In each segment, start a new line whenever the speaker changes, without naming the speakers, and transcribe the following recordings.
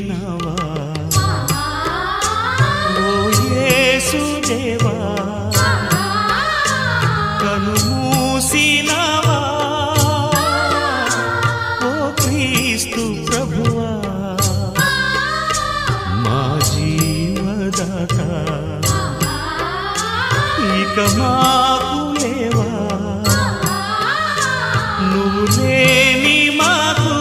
మరచినవా ఓ యేసుదేవా కను మూసినవా ఓ క్రీస్తు ప్రభువా మా జీవదాత ఇక మాకు లేవా నువ్వు లేని మాకు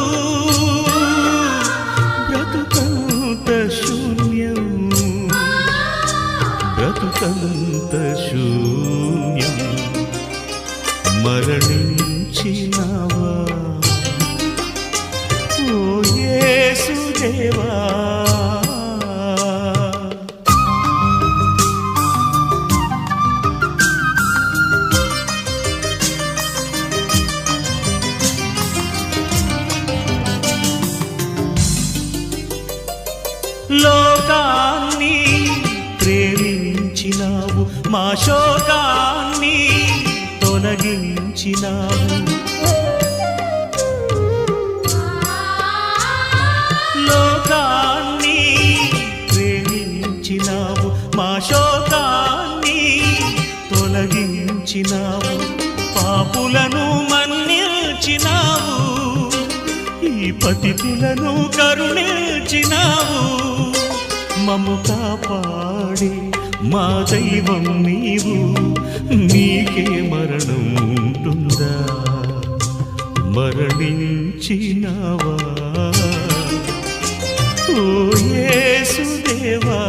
బ్రతుకంత శూన్యం బ్రతుకంత శూన్యం మరణించినవా ఓ యేసుదేవా లోకాన్ని ప్రేమించినావు మా శోకాన్ని తొలగించినావు లోకాన్ని ప్రేమించినావు మా శోకాన్ని తొలగించినావు పాపులను మన్నించినావు ఈ పతితులను కరుణించినావు మమ్ము కాపాడి మా దైవం నీవు నీకే మరణం ఉంటుందా మరణించినావా ఓ యేసుదేవా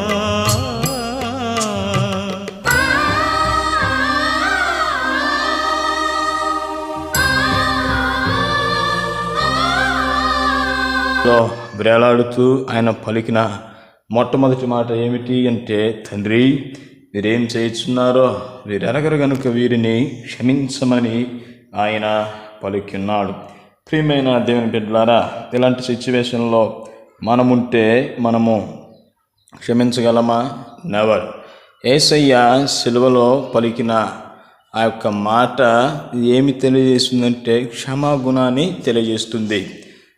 వేలాడుతూ ఆయన పలికిన మొట్టమొదటి మాట ఏమిటి అంటే, తండ్రి వీరేం చేయుచున్నారో వీరెరగరు గనుక వీరిని క్షమించమని ఆయన పలికిన్నాడు. ప్రియమైన దేవుని బిడ్డలారా, ఇలాంటి సిచ్యువేషన్లో మనముంటే మనము క్షమించగలమా? నెవర్. యేసయ్య సిలువలో పలికిన ఆ యొక్క మాట ఏమి తెలియజేస్తుందంటే క్షమాగుణాన్ని తెలియజేస్తుంది.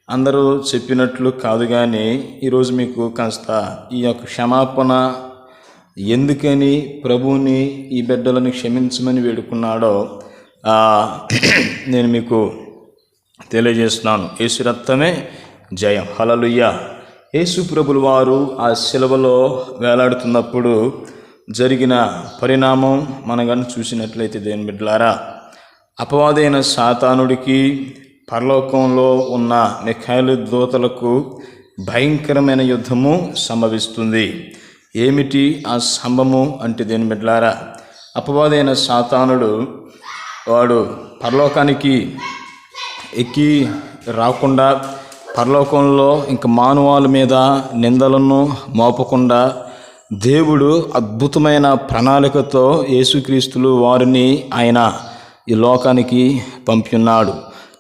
అందరూ చెప్పినట్లు కాదు, కానీ ఈరోజు మీకు కాస్త ఈ యొక్క క్షమాపణ ఎందుకని ప్రభువుని ఈ బిడ్డలను క్షమించమని వేడుకున్నాడో నేను మీకు తెలియజేస్తున్నాను. యేసు రక్తమే జయం. హల్లెలూయా. యేసు ప్రభులు వారు ఆ శిలువలో వేలాడుతున్నప్పుడు జరిగిన పరిణామం మనం కానీ చూసినట్లయితే దేవుని బిడ్డలారా, అపవాదైన సాతానుడికి పరలోకంలో ఉన్న మిఖాయిలు దూతలకు భయంకరమైన యుద్ధము సంభవిస్తుంది. ఏమిటి ఆ స్తంభము అంటే దేని బిడ్డలారా, అపవాదైన సాతానుడు వాడు పరలోకానికి ఎక్కి రాకుండా, పరలోకంలో ఇంక మానవాళి మీద నిందలను మోపకుండా దేవుడు అద్భుతమైన ప్రణాళికతో యేసుక్రీస్తులు వారిని ఆయన ఈ లోకానికి పంపినాడు.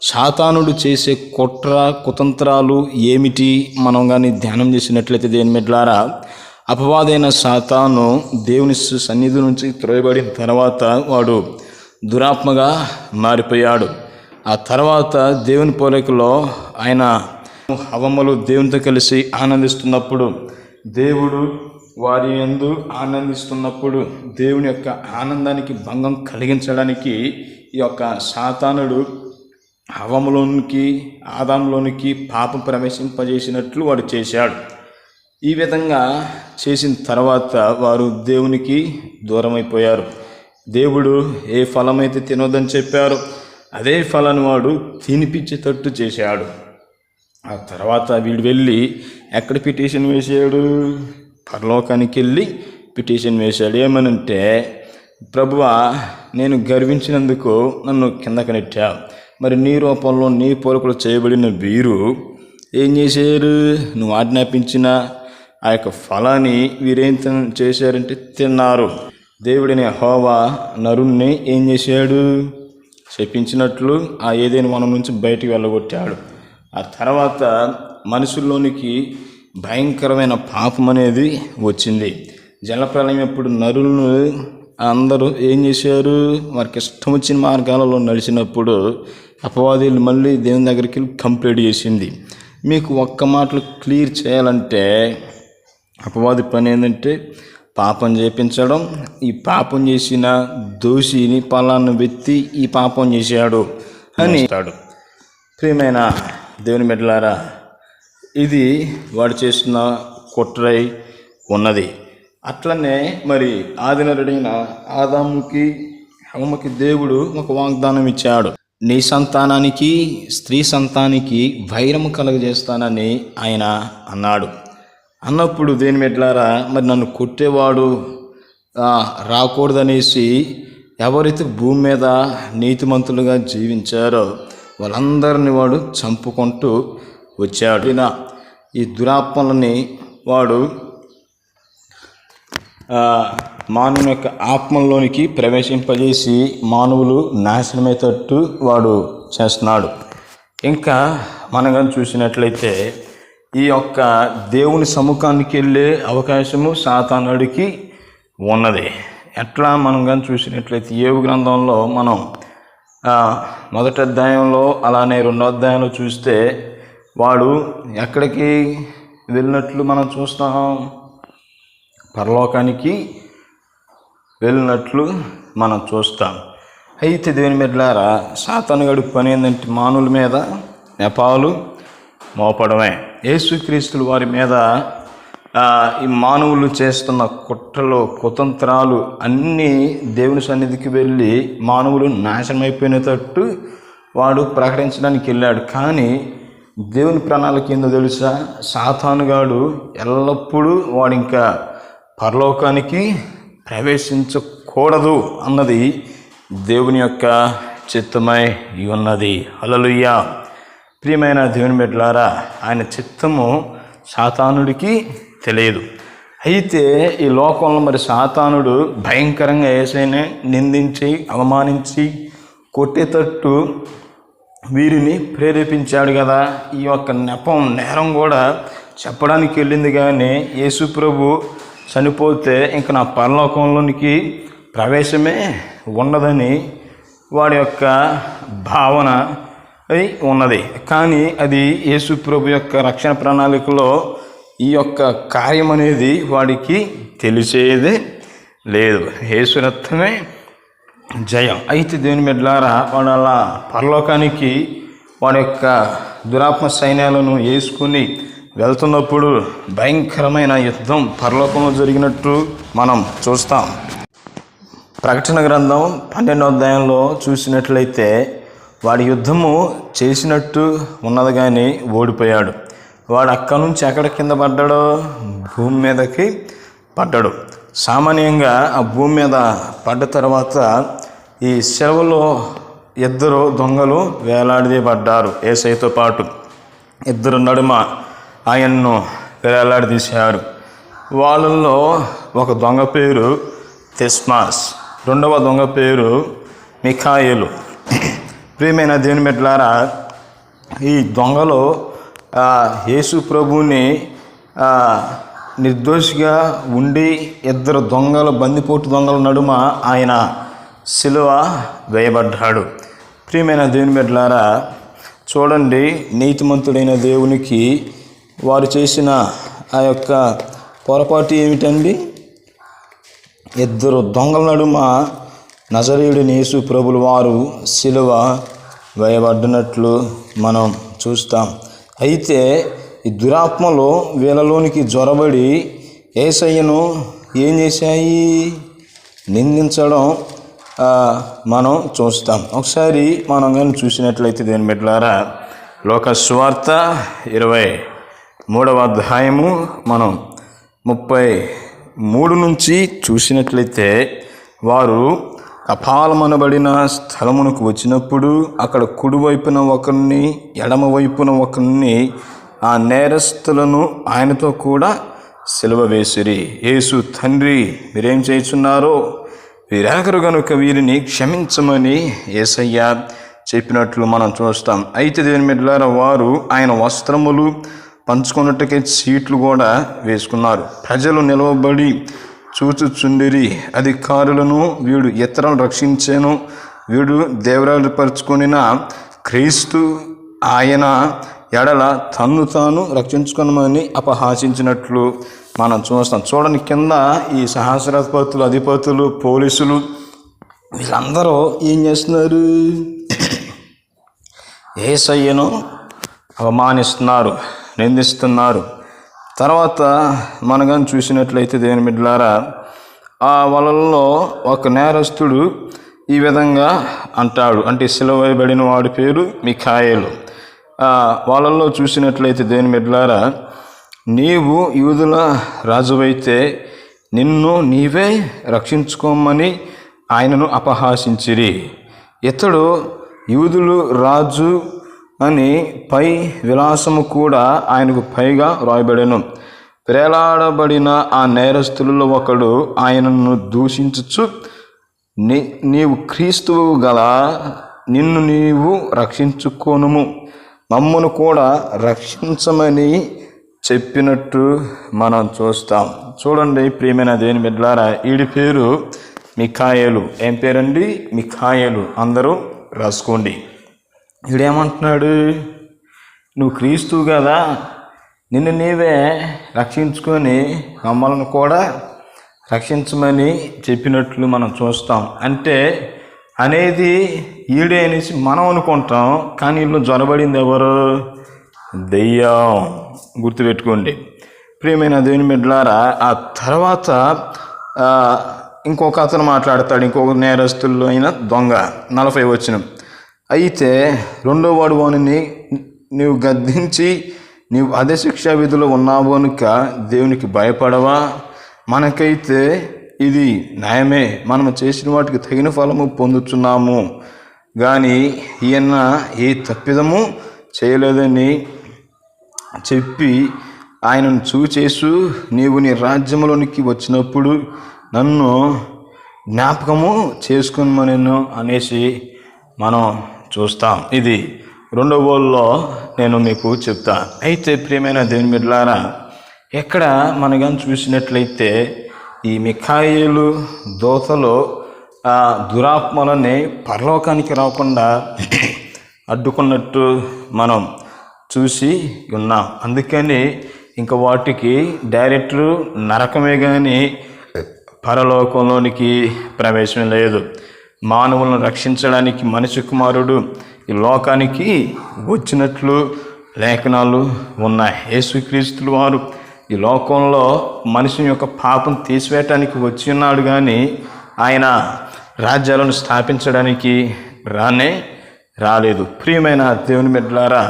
సాతానుడు చేసే కుట్ర కుతంత్రాలు ఏమిటి మనం కానీ ధ్యానం చేసినట్లయితే దేని బిడ్డలారా, అపవాదైన సాతాను దేవుని సన్నిధి నుంచి త్రోయబడిన తర్వాత వాడు దురాత్మగా మారిపోయాడు. ఆ తర్వాత దేవుని పోలికలో ఆయన హవములు దేవునితో కలిసి ఆనందిస్తున్నప్పుడు, దేవుడు వారి యందు ఆనందిస్తున్నప్పుడు దేవుని యొక్క ఆనందానికి భంగం కలిగించడానికి ఈ యొక్క సాతానుడు హవములోనికి ఆదాంలోనికి పాపం ప్రవేశింపజేసినట్లు వాడు చేశాడు. ఈ విధంగా చేసిన తర్వాత వారు దేవునికి దూరమైపోయారు. దేవుడు ఏ ఫలమైతే తినొద్దని చెప్పారో అదే ఫలాన్ని వాడు తినిపించేటట్టు చేశాడు. ఆ తర్వాత వీడు వెళ్ళి ఎక్కడ పిటిషన్ వేసాడు? పరలోకానికి వెళ్ళి పిటిషన్ వేశాడు. ఏమనంటే, ప్రభువా, నేను గర్వించినందుకు నన్ను కిందకి నెట్టావు, మరి నీ రూపంలో నీ పోలికలు చేయబడిన వీరు ఏం చేశారు? నువ్వు ఆజ్ఞాపించిన ఆ యొక్క ఫలాన్ని వీరేం చేశారంటే తిన్నారు. దేవుడిని యెహోవా నరుణ్ణి ఏం చేశాడు? శపించినట్లు ఆ ఏదైనా వనం నుంచి బయటికి వెళ్ళగొట్టాడు. ఆ తర్వాత మనుషుల్లోనికి భయంకరమైన పాపం అనేది వచ్చింది. జలప్రలయం ఎప్పుడు నరులను అందరూ ఏం చేశారు? వారికి ఇష్టం వచ్చిన మార్గాలలో నడిచినప్పుడు అపవాదులు మళ్ళీ దేవుని దగ్గరికి కంప్లీట్ చేసింది. మీకు ఒక్క మాటలు క్లియర్ చేయాలంటే అపవాది పని ఏంటంటే పాపం చేయించడం, ఈ పాపం చేసిన దోషిని పలానా వ్యక్తి ఈ పాపం చేశాడు అని ఇస్తాడు. ప్రియమైన దేవుని బిడ్డలారా, ఇది వాడు చేసిన కుట్రై ఉన్నది. అట్లనే మరి ఆదినరుడైన ఆదాముకి హవ్వకి దేవుడు ఒక వాగ్దానం ఇచ్చాడు. నీ సంతానానికి స్త్రీ సంతానానికి వైరము కలుగజేస్తానని ఆయన అన్నాడు. అన్నప్పుడు దేని మెట్లారా, మరి నన్ను కొట్టేవాడు రాకూడదనేసి ఎవరైతే భూమి మీద నీతిమంతులుగా జీవించారో వాళ్ళందరినీ వాడు చంపుకుంటూ వచ్చాడు. ఈ దురాత్మలని వాడు మానవుని యొక్క ఆత్మల్లోనికి ప్రవేశింపజేసి మానవులు నాశనమయ్యేటట్టు వాడు చేస్తున్నాడు. ఇంకా మనం కానీ చూసినట్లయితే ఈ యొక్క దేవుని సముఖానికి వెళ్ళే అవకాశము సాతానుడికి ఉన్నది. ఎట్లా మనం కానీ చూసినట్లయితే యోబు గ్రంథంలో మనం మొదటి అధ్యాయంలో అలానే రెండో అధ్యాయంలో చూస్తే వాడు ఎక్కడికి వెళ్ళినట్లు మనం చూస్తాం, పరలోకానికి వెళ్ళినట్లు మనం చూస్తాం. అయితే దేవుని బిడ్డలారా, సాతానుగాడి పని ఏంటంటే మానవుల మీద నెపాలు మోపడమే. యేసుక్రీస్తుల వారి మీద ఈ మానవులు చేస్తున్న కుట్రలు కుతంత్రాలు అన్నీ దేవుని సన్నిధికి వెళ్ళి మానవులు నాశనమైపోయినట్టు వాడు ప్రకటించడానికి వెళ్ళాడు. కానీ దేవుని ప్రణాళిక ఏందో తెలుసా, సాతానుగాడు ఎల్లప్పుడూ వాడు ఇంకా పరలోకానికి ప్రవేశించకూడదు అన్నది దేవుని యొక్క చిత్తమై ఉన్నది. హల్లెలూయా. ప్రియమైన దేవుని బిడ్డలారా, ఆయన చిత్తము సాతానుడికి తెలియదు. అయితే ఈ లోకంలో మరి సాతానుడు భయంకరంగా యేసయ్యని నిందించి అవమానించి కొట్టేటట్టు వీరిని ప్రేరేపించాడు కదా. ఈ యొక్క నేరం కూడా చెప్పడానికి వెళ్ళింది. కానీ యేసు ప్రభు చనిపోతే ఇంక నా పరలోకంలోనికి ప్రవేశమే ఉండదని వాడి యొక్క భావన ఉన్నది. కానీ అది యేసు ప్రభు యొక్క రక్షణ ప్రణాళికలో ఈ యొక్క కార్యం అనేది వాడికి తెలిసేదే లేదు. యేసు రక్తమే జయం. అయితే దేవుని బిడ్డలారా, వాడు అలా పరలోకానికి వాడి యొక్క దురాత్మ సైన్యాలను వేసుకుని వెళ్తున్నప్పుడు భయంకరమైన యుద్ధం పరలోకంలో జరిగినట్టు మనం చూస్తాం. ప్రకటన గ్రంథం 12వ అధ్యాయంలో చూసినట్లయితే వాడి యుద్ధము చేసినట్టు ఉన్నది కానీ ఓడిపోయాడు. వాడు అక్కడి నుంచి ఎక్కడ కింద పడ్డాడో భూమి మీదకి పడ్డాడు. సామాన్యంగా ఆ భూమి మీద పడ్డ తర్వాత ఈ శిలువలో ఇద్దరు దొంగలు వేలాడదీయబడ్డారు. యేసయ్యతో పాటు ఇద్దరు నడుమ ఆయన్ను వేలాడదీశారు. వాళ్ళల్లో ఒక దొంగ పేరు తిస్మాస్, రెండవ దొంగ పేరు మిఖాయేలు. ప్రియమైన దేవుని బిడ్డలారా, ఈ దొంగలు యేసు ప్రభువుని నిర్దోషిగా ఉండి ఇద్దరు దొంగలు బందిపోటు దొంగల నడుమ ఆయన సిలువ వేయబడ్డాడు. ప్రియమైన దేవుని బిడ్డలారా, చూడండి, నీతిమంతుడైన దేవునికి వారు చేసిన ఆ యొక్క పొరపాటు ఏమిటండి? ఇద్దరు దొంగల నడుమ నజరేయుడైన యేసు ప్రభుల వారు సిలువ వేయబడినట్లు మనం చూస్తాం. అయితే ఈ దురాత్మలో వీళ్ళలోనికి జొరబడి యేసయ్యను ఏం చేశాయి? నిందించడం మనం చూస్తాం. ఒకసారి మనం కానీ చూసినట్లయితే దేని బిడ్డలారా, లోక సువార్త 23వ అధ్యాయము మనం 33 నుంచి చూసినట్లయితే వారు అపాలమనబడిన స్థలమునకు వచ్చినప్పుడు అక్కడ కుడివైపున ఒకరిని ఎడమ వైపున ఒకరిని ఆ నేరస్తులను ఆయనతో కూడా సిలువ వేసిరి. యేసు, తండ్రి, మీరేం చేస్తున్నారో వీరెగరు గనుక వీరిని క్షమించమని యేసయ్య చెప్పినట్లు మనం చూస్తాం. అయితే దేవుని బిడ్డలారా, వారు ఆయన వస్త్రములు పంచుకున్నట్టుకే సీట్లు కూడా వేసుకున్నారు. ప్రజలు నిలవబడి చూచుచుండిరి. అధికారులను వీడు ఇతరులను రక్షించాను, వీడు దేవరాలు పరుచుకొనిన క్రీస్తు, ఆయన ఎడల తన్ను తాను రక్షించుకున్నామని అపహాసించినట్లు మనం చూస్తాం. చూడండి, కింద ఈ సహస్రాధిపతులు, అధిపతులు, పోలీసులు వీళ్ళందరూ ఏం చేస్తున్నారు? యేసయ్యను అవమానిస్తున్నారు, నిందిస్తున్నారు. తర్వాత మనం కానీ చూసినట్లయితే దేవుని బిడ్డలారా, ఆ వాళ్ళల్లో ఒక నేరస్తుడు ఈ విధంగా అంటాడు. అంటే సిలువ వేయబడిన వాడి పేరు మిఖాయేలు. వాళ్ళల్లో చూసినట్లయితే దేవుని బిడ్డలారా, నీవు యూదుల రాజువైతే నిన్ను నీవే రక్షించుకోమని ఆయనను అపహాసించిరి. ఇతడు యూదులు రాజు అని పై విలాసము కూడా ఆయనకు పైగా రాయబడెను. ప్రేలాడబడిన ఆ నేరస్తులలో ఒకడు ఆయనను దూషించుచు, నీవు క్రీస్తువు గల, నిన్ను నీవు రక్షించుకోనుము, మమ్మను కూడా రక్షించమని చెప్పినట్టు మనం చూస్తాం. చూడండి ప్రియమైన దేవుని బిడ్డలారా, వీడి పేరు మిఖాయేలు. ఏం పేరండి? మిఖాయేలు. అందరూ రాసుకోండి. వీడేమంటున్నాడు? నువ్వు క్రీస్తువు కదా, నిన్ను నీవే రక్షించుకొని మమ్మల్ని కూడా రక్షించమని చెప్పినట్లు మనం చూస్తాం. అంటే అనేది ఈడే అనేసి మనం అనుకుంటాం, కానీ వీళ్ళు జ్వరబడింది ఎవరు? దెయ్యం. గుర్తుపెట్టుకోండి ప్రియమైన దేవుని బిడ్డలారా. ఆ తర్వాత ఇంకొక అతను మాట్లాడతాడు, ఇంకొక నేరస్తుల్లో అయిన దొంగ. 40 వచనం. అయితే రెండో వాడు వానిని, నీవు గద్దించి నీవు అదే శిక్షా విధిలో ఉన్నావు కనుక దేవునికి భయపడవా? మనకైతే ఇది న్యాయమే, మనము చేసిన వాటికి తగిన ఫలము పొందుతున్నాము, కానీ ఈయన ఏ తప్పిదము చేయలేదని చెప్పి ఆయనను చూచేసు, నీవు నీ రాజ్యంలోనికి వచ్చినప్పుడు నన్ను జ్ఞాపకము చేసుకునిమనెను అనేసి మనం చూస్తాం. ఇది రెండో బోల్లో నేను మీకు చెప్తా. అయితే ప్రియమైన దేవుని బిడ్డలారా, ఎక్కడ మనం కానీ చూసినట్లయితే ఈ మిఖాయేలు దోతలో ఆ దురాత్మలని పరలోకానికి రాకుండా అడ్డుకున్నట్టు మనం చూసి ఉన్నాం. అందుకని ఇంకా వాటికి డైరెక్ట్ నరకమే కానీ పరలోకంలోనికి ప్రవేశం లేదు. మానవులను రక్షించడానికి మనిషి కుమారుడు ఈ లోకానికి వచ్చినట్లు లేఖనాలు ఉన్నాయి. యేసుక్రీస్తుల వారు ఈ లోకంలో మనిషి యొక్క పాపం తీసివేయటానికి వచ్చి ఉన్నాడు, కానీ ఆయన రాజ్యాలను స్థాపించడానికి రాలేదు. ప్రియమైన దేవుని బిడ్డలారా,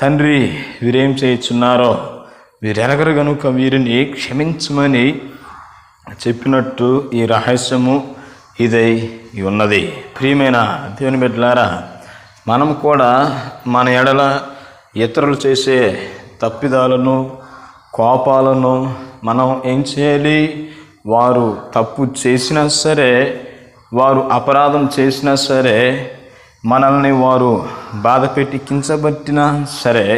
తండ్రి వీరేం చేయుచున్నారో వీరెరగరు గనుక వీరిని క్షమించమని చెప్పినట్టు ఈ రహస్యము ఇదై ఉన్నది. ప్రియమైన దేవుని బిడ్డలారా, మనం కూడా మన ఎడల ఇతరులు చేసే తప్పిదాలను, కోపాలను మనం ఏం చేయాలి? వారు తప్పు చేసినా సరే, వారు అపరాధం చేసినా సరే, మనల్ని వారు బాధ పెట్టి కించబట్టినా సరే,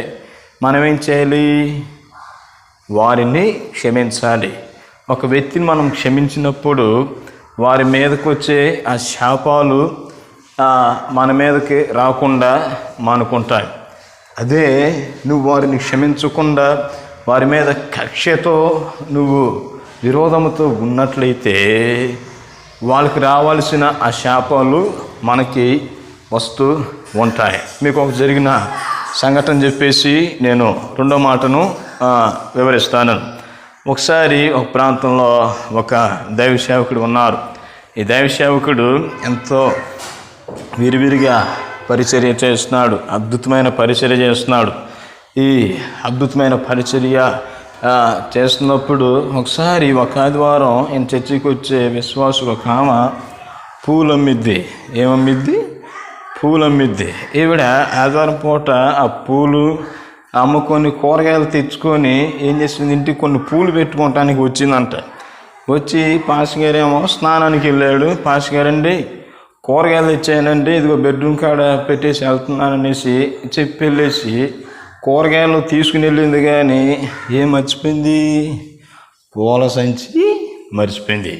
మనం ఏం చేయాలి? వారిని క్షమించాలి. ఒక వ్యక్తిని మనం క్షమించినప్పుడు వారి మీదకి వచ్చే ఆ శాపాలు మన మీదకి రాకుండా మానుకుంటాయి. అదే నువ్వు వారిని క్షమించకుండా వారి మీద కక్షతో నువ్వు విరోధముతో ఉన్నట్లయితే వాళ్ళకి రావాల్సిన ఆ శాపాలు మనకి వస్తూ ఉంటాయి. మీకు ఒక జరిగిన సంఘటన చెప్పేసి నేను రెండో మాటను వివరిస్తాను. ఒకసారి ఒక ప్రాంతంలో ఒక దైవ సేవకుడు ఉన్నారు. ఈ దైవ సేవకుడు ఎంతో విరివిరిగా పరిచర్య చేస్తున్నాడు, అద్భుతమైన పరిచర్య చేస్తున్నాడు. ఈ అద్భుతమైన పరిచర్య చేస్తున్నప్పుడు ఒకసారి ఒక ఆదివారం ఈయన చర్చికి వచ్చే విశ్వాసులు ఒక ఆమె పూలు అమ్మిద్ది. ఏమమ్మిద్ది? పూలు అమ్మిద్ది. ఈవిడ ఆదివారం పూట ఆ పూలు అమ్ముకొని కూరగాయలు తెచ్చుకొని ఏం చేసింది, ఇంటికి కొన్ని పూలు పెట్టుకోవటానికి వచ్చిందంట. వచ్చి పాస్టర్ గారేమో స్నానానికి వెళ్ళాడు. పాస్టర్ గారండి కూరగాయలు తెచ్చానండి, ఇదిగో బెడ్రూమ్ కాడ పెట్టేసి వెళ్తున్నాననేసి చెప్పి వెళ్ళేసి కూరగాయలు తీసుకుని వెళ్ళింది, కానీ ఏం మర్చిపోయింది? పూల సంచి మర్చిపోయింది.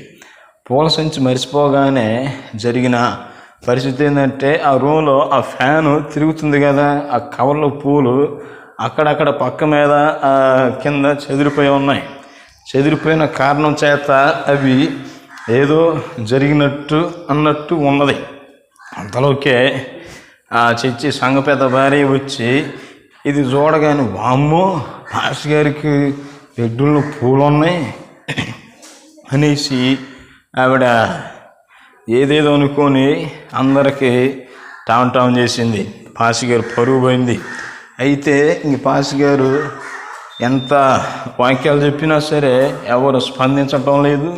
పూల సంచి మర్చిపోగానే జరిగిన పరిస్థితి ఏంటంటే, ఆ రూమ్లో ఆ ఫ్యాను తిరుగుతుంది కదా, ఆ కవర్లో పూలు అక్కడక్కడ పక్క మీద కింద చెదిరిపోయి ఉన్నాయి. చెదిరిపోయిన కారణం చేత అవి ఏదో జరిగినట్టు అన్నట్టు ఉన్నది. అంతలోకే ఆ చర్చి సంఘ పెద్ద భార్య వచ్చి ఇది చూడగానే, వామ్మో పాస్టర్ గారికి ఎడ్డుల్లో పూలు ఉన్నాయి అనేసి ఆవిడ ఏదేదో అనుకొని అందరికీ టామ్ చేసింది. పాస్టర్ గారు పరువు పోయింది. అయితే ఇంక పాస్టర్ గారు ఎంత వాక్యాలు చెప్పినా సరే ఎవరు స్పందించటం లేదు,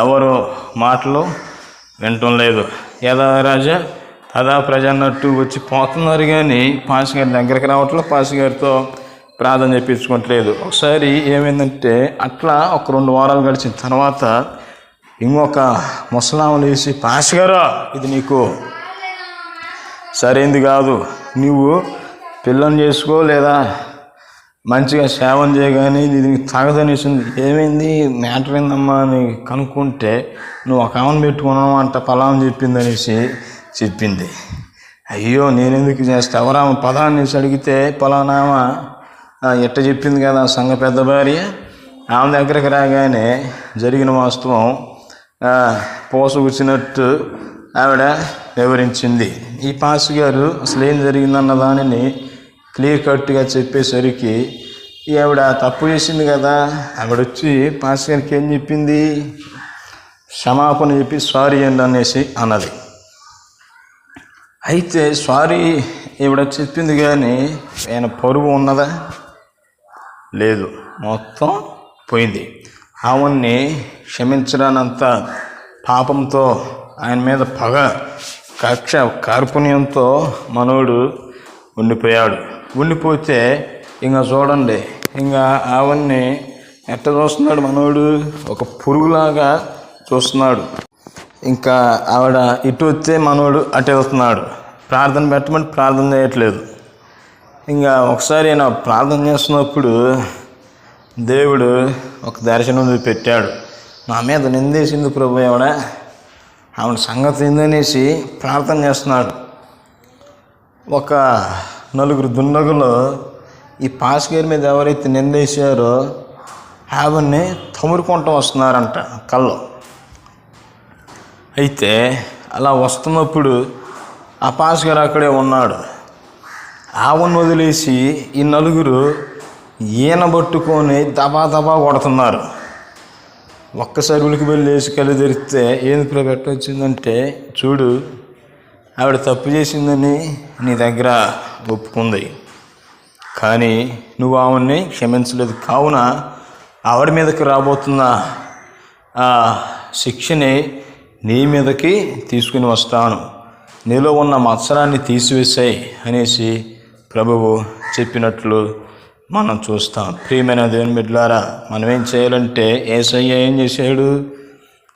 ఎవరు మాటలు వినటం లేదు. యదా రాజా తదా ప్రజ అన్నట్టు వచ్చి పోతున్నారు, కానీ పాస్టర్ గారి దగ్గరికి రావట్లేదు, పాస్టర్ గారితో ప్రార్థన చెప్పించుకోవట్లేదు. ఒకసారి ఏమైందంటే అట్లా ఒక 2 వారాలు గడిచిన తర్వాత ఇంకొక ముసలామలు వేసి, పాస్టర్ గారు ఇది నీకు సరైనది కాదు, నువ్వు పిల్లని చేసుకో లేదా మంచిగా సేవం చేయగానే ఇది నీకు తాగదనేసింది. ఏమైంది మ్యాటర్ ఏందమ్మా అని కనుక్కుంటే, నువ్వు ఒక ఆమెను పెట్టుకున్నావు అంట, పలామని చెప్పిందనేసి చెప్పింది. అయ్యో నేనెందుకు చేస్తా, ఎవరామ పదాన్ని అడిగితే పలానామా ఎట్ట చెప్పింది కదా సంఘ పెద్ద భార్య. ఆమె దగ్గరికి రాగానే జరిగిన వాస్తవం పోసుకొచ్చినట్టు ఆవిడ వివరించింది. ఈ పాస్టర్ గారు అసలు ఏం జరిగిందన్న దానిని క్లియర్ కట్గా చెప్పేసరికి ఆవిడ తప్పు చేసింది కదా. ఆవిడ వచ్చి పాస్టర్ గారికి ఏం చెప్పింది, క్షమాపణ చెప్పి సారీ అండి అనేసి అన్నది. అయితే సారీ ఈవిడ చెప్పింది, కానీ ఆయన పరువు ఉన్నదా? లేదు, మొత్తం పోయింది. ఆమెని క్షమించడానంత పాపంతో, ఆయన మీద పగ, కక్ష, కార్పుణ్యంతో మనోడు ఉండిపోయాడు. ఉండిపోతే ఇంకా చూడండి, ఇంకా ఆవన్ని ఎట్ట చూస్తున్నాడు మనోడు, ఒక పురుగులాగా చూస్తున్నాడు. ఇంకా ఆవిడ ఇటు వస్తే మనోడు అటు వెళ్తున్నాడు. ప్రార్థన పెట్టమని ప్రార్థన చేయట్లేదు. ఇంకా ఒకసారి ఆయన ప్రార్థన చేస్తున్నప్పుడు దేవుడు ఒక దర్శనం పెట్టాడు. నా మీద నిందేసింది ప్రభు ఆవిడ సంగతి ఏందనేసి ప్రార్థన చేస్తున్నాడు. ఒక 4 దుండగులు ఈ పాస్టర్ గారి మీద ఎవరైతే నిందేశారో ఆవిడ్ని తమురుకుంటూ వస్తున్నారంట కళ్ళు. అయితే అలా వస్తున్నప్పుడు ఆ పాస్టర్ గారు అక్కడే ఉన్నాడు. ఆవును వదిలేసి ఈ 4 ఈయన పట్టుకొని దబా దబా కొడుతున్నారు. ఒక్కసారి ఉలికి వెళ్ళి వేసి కళ్ళు తెరిస్తే ఏంది ప్రభు ఎట్ట వచ్చిందంటే, చూడు ఆవిడ తప్పు చేసిందని నీ దగ్గర ఒప్పుకుంది, కానీ నువ్వు ఆవిడ్ని క్షమించలేదు. కావున ఆవిడ మీదకి రాబోతున్న ఆ శిక్షని నీ మీదకి తీసుకుని వస్తాను, నీలో ఉన్న మత్సరాన్ని తీసివేసాయి అనేసి ప్రభువు చెప్పినట్లు మనం చూస్తాం. ప్రియమైన దేవుని బిడ్డలారా, మనం ఏం చేయాలంటే యేసయ్య ఏం చేశాడు,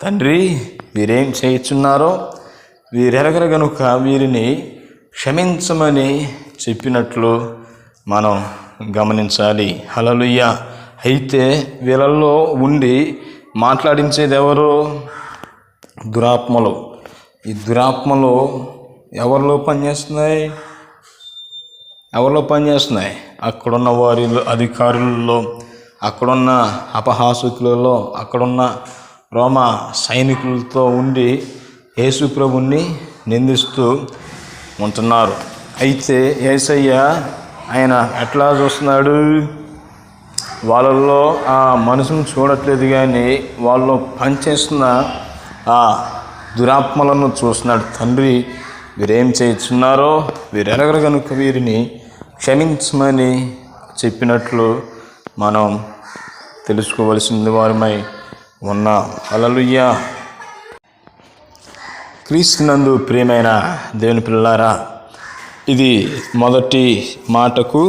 తండ్రి వీరేం చేయుచున్నారో వీరెరగరు గనుక వీరిని క్షమించమని చెప్పినట్లు మనం గమనించాలి. హల్లెలూయా. అయితే వీళ్ళల్లో ఉండి మాట్లాడించేది ఎవరు? దురాత్మలు. ఈ దురాత్మలు ఎవరిలో పనిచేస్తున్నాయి? అక్కడున్న వారి అధికారులలో, అక్కడున్న అపహాసకులలో, అక్కడున్న రోమా సైనికులతో ఉండి యేసు ప్రభుని నిందిస్తూ ఉంటున్నారు. అయితే యేసయ్య ఆయన ఎట్లా చూస్తున్నాడు? వాళ్ళల్లో ఆ మనసును చూడట్లేదు, కానీ వాళ్ళు పనిచేస్తున్న ఆ దురాత్మలను చూస్తున్నాడు. తండ్రి వీరేం చేస్తున్నారో వీరెరగరు కనుక వీరిని క్షమించమని చెప్పినట్లు మనం తెలుసుకోవలసింది వారమై ఉన్నాం. హల్లెలూయా. క్రీస్తునందు ప్రియమైన దేవుని పిల్లలారా, ఇది మొదటి మాటకు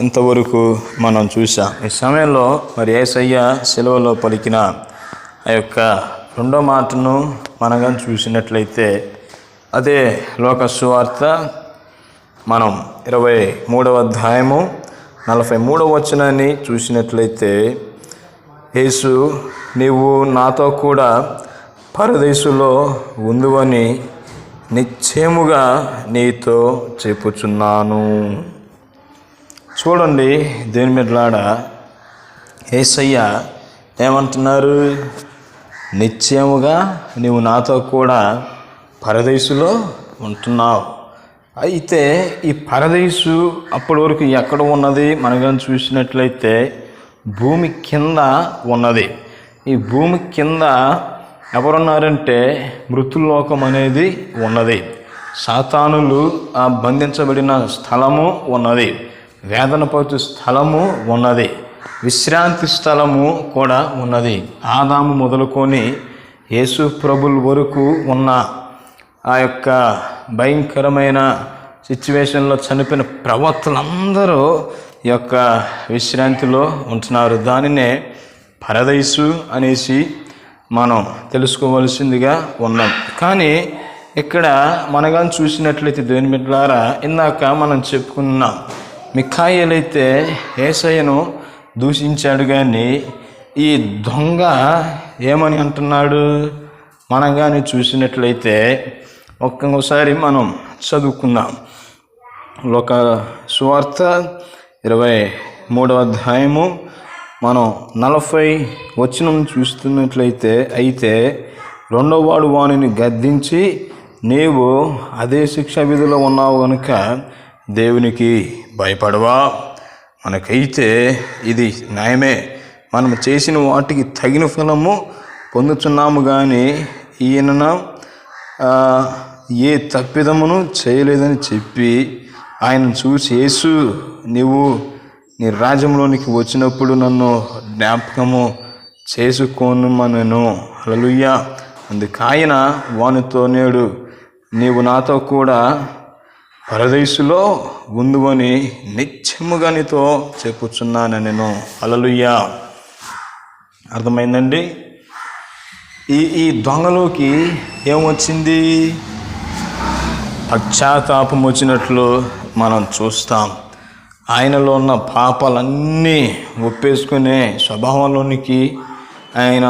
ఇంతవరకు మనం చూసాం. ఈ సమయంలో మరి యేసయ్య సిలువలో పలికిన ఆ యొక్క 2వ మాటను మనం చూసినట్లయితే అదే లోక సువార్త మనం 23వ అధ్యాయము 43వ వచనాన్ని చూసినట్లయితే, యేసు నీవు నాతో కూడా పరదేశులో ఉందువని నిశ్చయముగా నీతో చెప్పుచున్నాను. చూడండి దేని మీదలాడ యేసయ్య ఏమంటున్నారు, నిశ్చయముగా నీవు నాతో కూడా పరదేశులో ఉంటున్నావు. అయితే ఈ పరదేశు అప్పటి వరకు ఎక్కడ ఉన్నది మనం కానీ చూసినట్లయితే భూమి కింద ఉన్నది. ఈ భూమి కింద ఎవరున్నారంటే మృతుల్లోకం అనేది ఉన్నది, సాతానులు బంధించబడిన స్థలము ఉన్నది, వేదన పడుతు స్థలము ఉన్నది, విశ్రాంతి స్థలము కూడా ఉన్నది. ఆదాము మొదలుకొని యేసు ప్రభుల వరకు ఉన్న ఆ యొక్క భయంకరమైన సిచ్యువేషన్లో చనిపోయిన ప్రవక్తలందరూ ఈ యొక్క విశ్రాంతిలో ఉంటున్నారు. దానినే పరదేశు అనేసి మనం తెలుసుకోవలసిందిగా ఉన్నాం. కానీ ఇక్కడ మనగా చూసినట్లయితే దేవుని బిడ్డలారా, ఇందాక మనం చెప్పుకున్నాం, మిఖాయేలైతే యేసయ్యను దూషించాడు. కానీ ఈ దొంగ ఏమని అంటున్నాడు మనం కానీ చూసినట్లయితే ఒక్కసారి మనం చదువుకుందాం. లోక సువార్త 23వ అధ్యాయము మనం 40 వచనం చూస్తున్నట్లయితే, అయితే రెండవ వాడు వానిని గద్దించి, నీవు అదే శిక్షా విధిలో ఉన్నావు కనుక దేవునికి భయపడవా? మనకైతే ఇది న్యాయమే, మనం చేసిన వాటికి తగిన ఫలము పొందుతున్నాము. కానీ ఈయన ఏ తప్పిదమును చేయలేదని చెప్పి ఆయన చూసి, యేసు నీవు నీ రాజ్యంలోనికి వచ్చినప్పుడు నన్ను జ్ఞాపకము చేసుకోనుమనెను. హల్లెలూయా. అందుకు ఆయన వానితో, నేడు నీవు నాతో కూడా పరదేశులో ఉందువని నిత్యముగా నీతో చెప్పుచున్నాను నేను. హల్లెలూయా. అర్థమైందండి? ఈ దొంగలోకి ఏమొచ్చింది? పశ్చాత్తాపం వచ్చినట్లు మనం చూస్తాం. ఆయనలో ఉన్న పాపాలన్నీ ఒప్పేసుకునే స్వభావంలోనికి ఆయన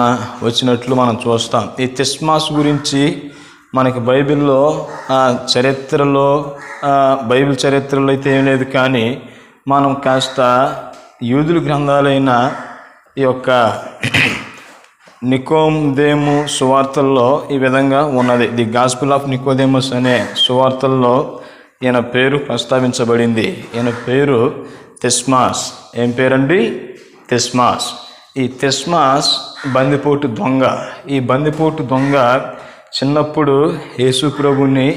వచ్చినట్లు మనం చూస్తాం. ఈ తిస్మాస్ గురించి మనకి బైబిల్లో చరిత్రలో బైబిల్ చరిత్రలో అయితే ఏం లేదు. కానీ మనం కాస్త యూదుల గ్రంథాలైన ఈ యొక్క నికోదేము సువార్తల్లో ఈ విధంగా ఉన్నది. ది గాస్పుల్ ఆఫ్ నికోదేమస్ అనే సువార్తల్లో ఈయన పేరు ప్రస్తావించబడింది. ఈయన పేరు తిస్మాస్. ఏం పేరండి? తిస్మాస్. ఈ తిస్మాస్ బందిపోటు దొంగ. ఈ బందిపోటు దొంగ చిన్నప్పుడు యేసు ప్రభుని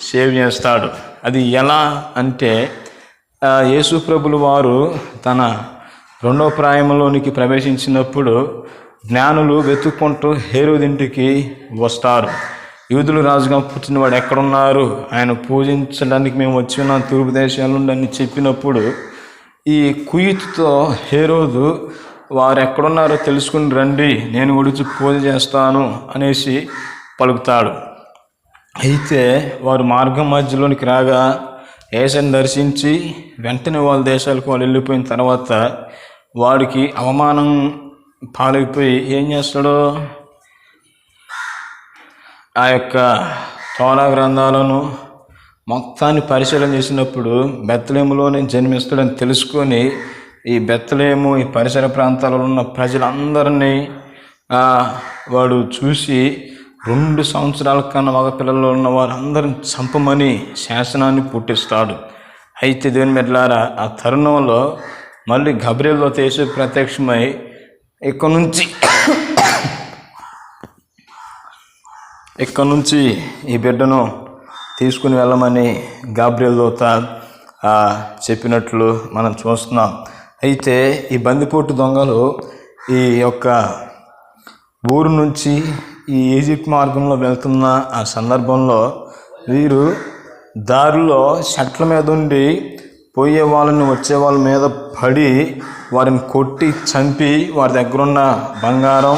సేవ్ చేస్తాడు. అది ఎలా అంటే, యేసు ప్రభులు వారు తన రెండవ ప్రాయంలోనికి ప్రవేశించినప్పుడు జ్ఞానులు వెతుక్కుంటూ హేరోదింటికి వస్తారు. యూదులు రాజుగా పుట్టినవాడు ఎక్కడున్నారు, ఆయన పూజించడానికి మేము వచ్చి ఉన్నాం తూర్పు దేశాల నుండి అని చెప్పినప్పుడు ఈ కుయుతుతో హేరోదు వారు ఎక్కడున్నారో తెలుసుకుని రండి, నేను ఒడిచి పూజ చేస్తాను అనేసి పలుకుతాడు. అయితే వారు మార్గం మధ్యలోనికి రాగా యేసుని దర్శించి వెంటనే వాళ్ళ దేశాలకు వాళ్ళు వెళ్ళిపోయిన తర్వాత వాడికి అవమానం పాలైపోయి ఏం చేస్తాడో, ఆ యొక్క తోరా గ్రంథాలను మొత్తాన్ని పరిశీలన చేసినప్పుడు బెత్లెహేములోనే జన్మిస్తాడని తెలుసుకొని ఈ బెత్లెహేము ఈ పరిసర ప్రాంతాలలో ఉన్న ప్రజలందరినీ వాడు చూసి 2 సంవత్సరాల కన్నా మగపిల్లల్లో ఉన్న వారందరిని చంపమని శాసనాన్ని పుట్టిస్తాడు. అయితే దేవుని బిడ్డలారా, ఆ తరుణంలో మళ్ళీ గబ్రియెల్తో యేసు ప్రత్యక్షమై ఇక్కడ నుంచి ఈ బిడ్డను తీసుకుని వెళ్ళమని గాబ్రియెల్ దూత చెప్పినట్లు మనం చూస్తున్నాం. అయితే ఈ బందిపోటు దొంగలు ఈ యొక్క ఊరు నుంచి ఈ ఈజిప్ట్ మార్గంలో వెళ్తున్న ఆ సందర్భంలో వీరు దారిలో చెట్ల మీద ఉండి పోయే వాళ్ళని వచ్చే వాళ్ళ మీద పడి వారిని కొట్టి చంపి వారి దగ్గర ఉన్న బంగారం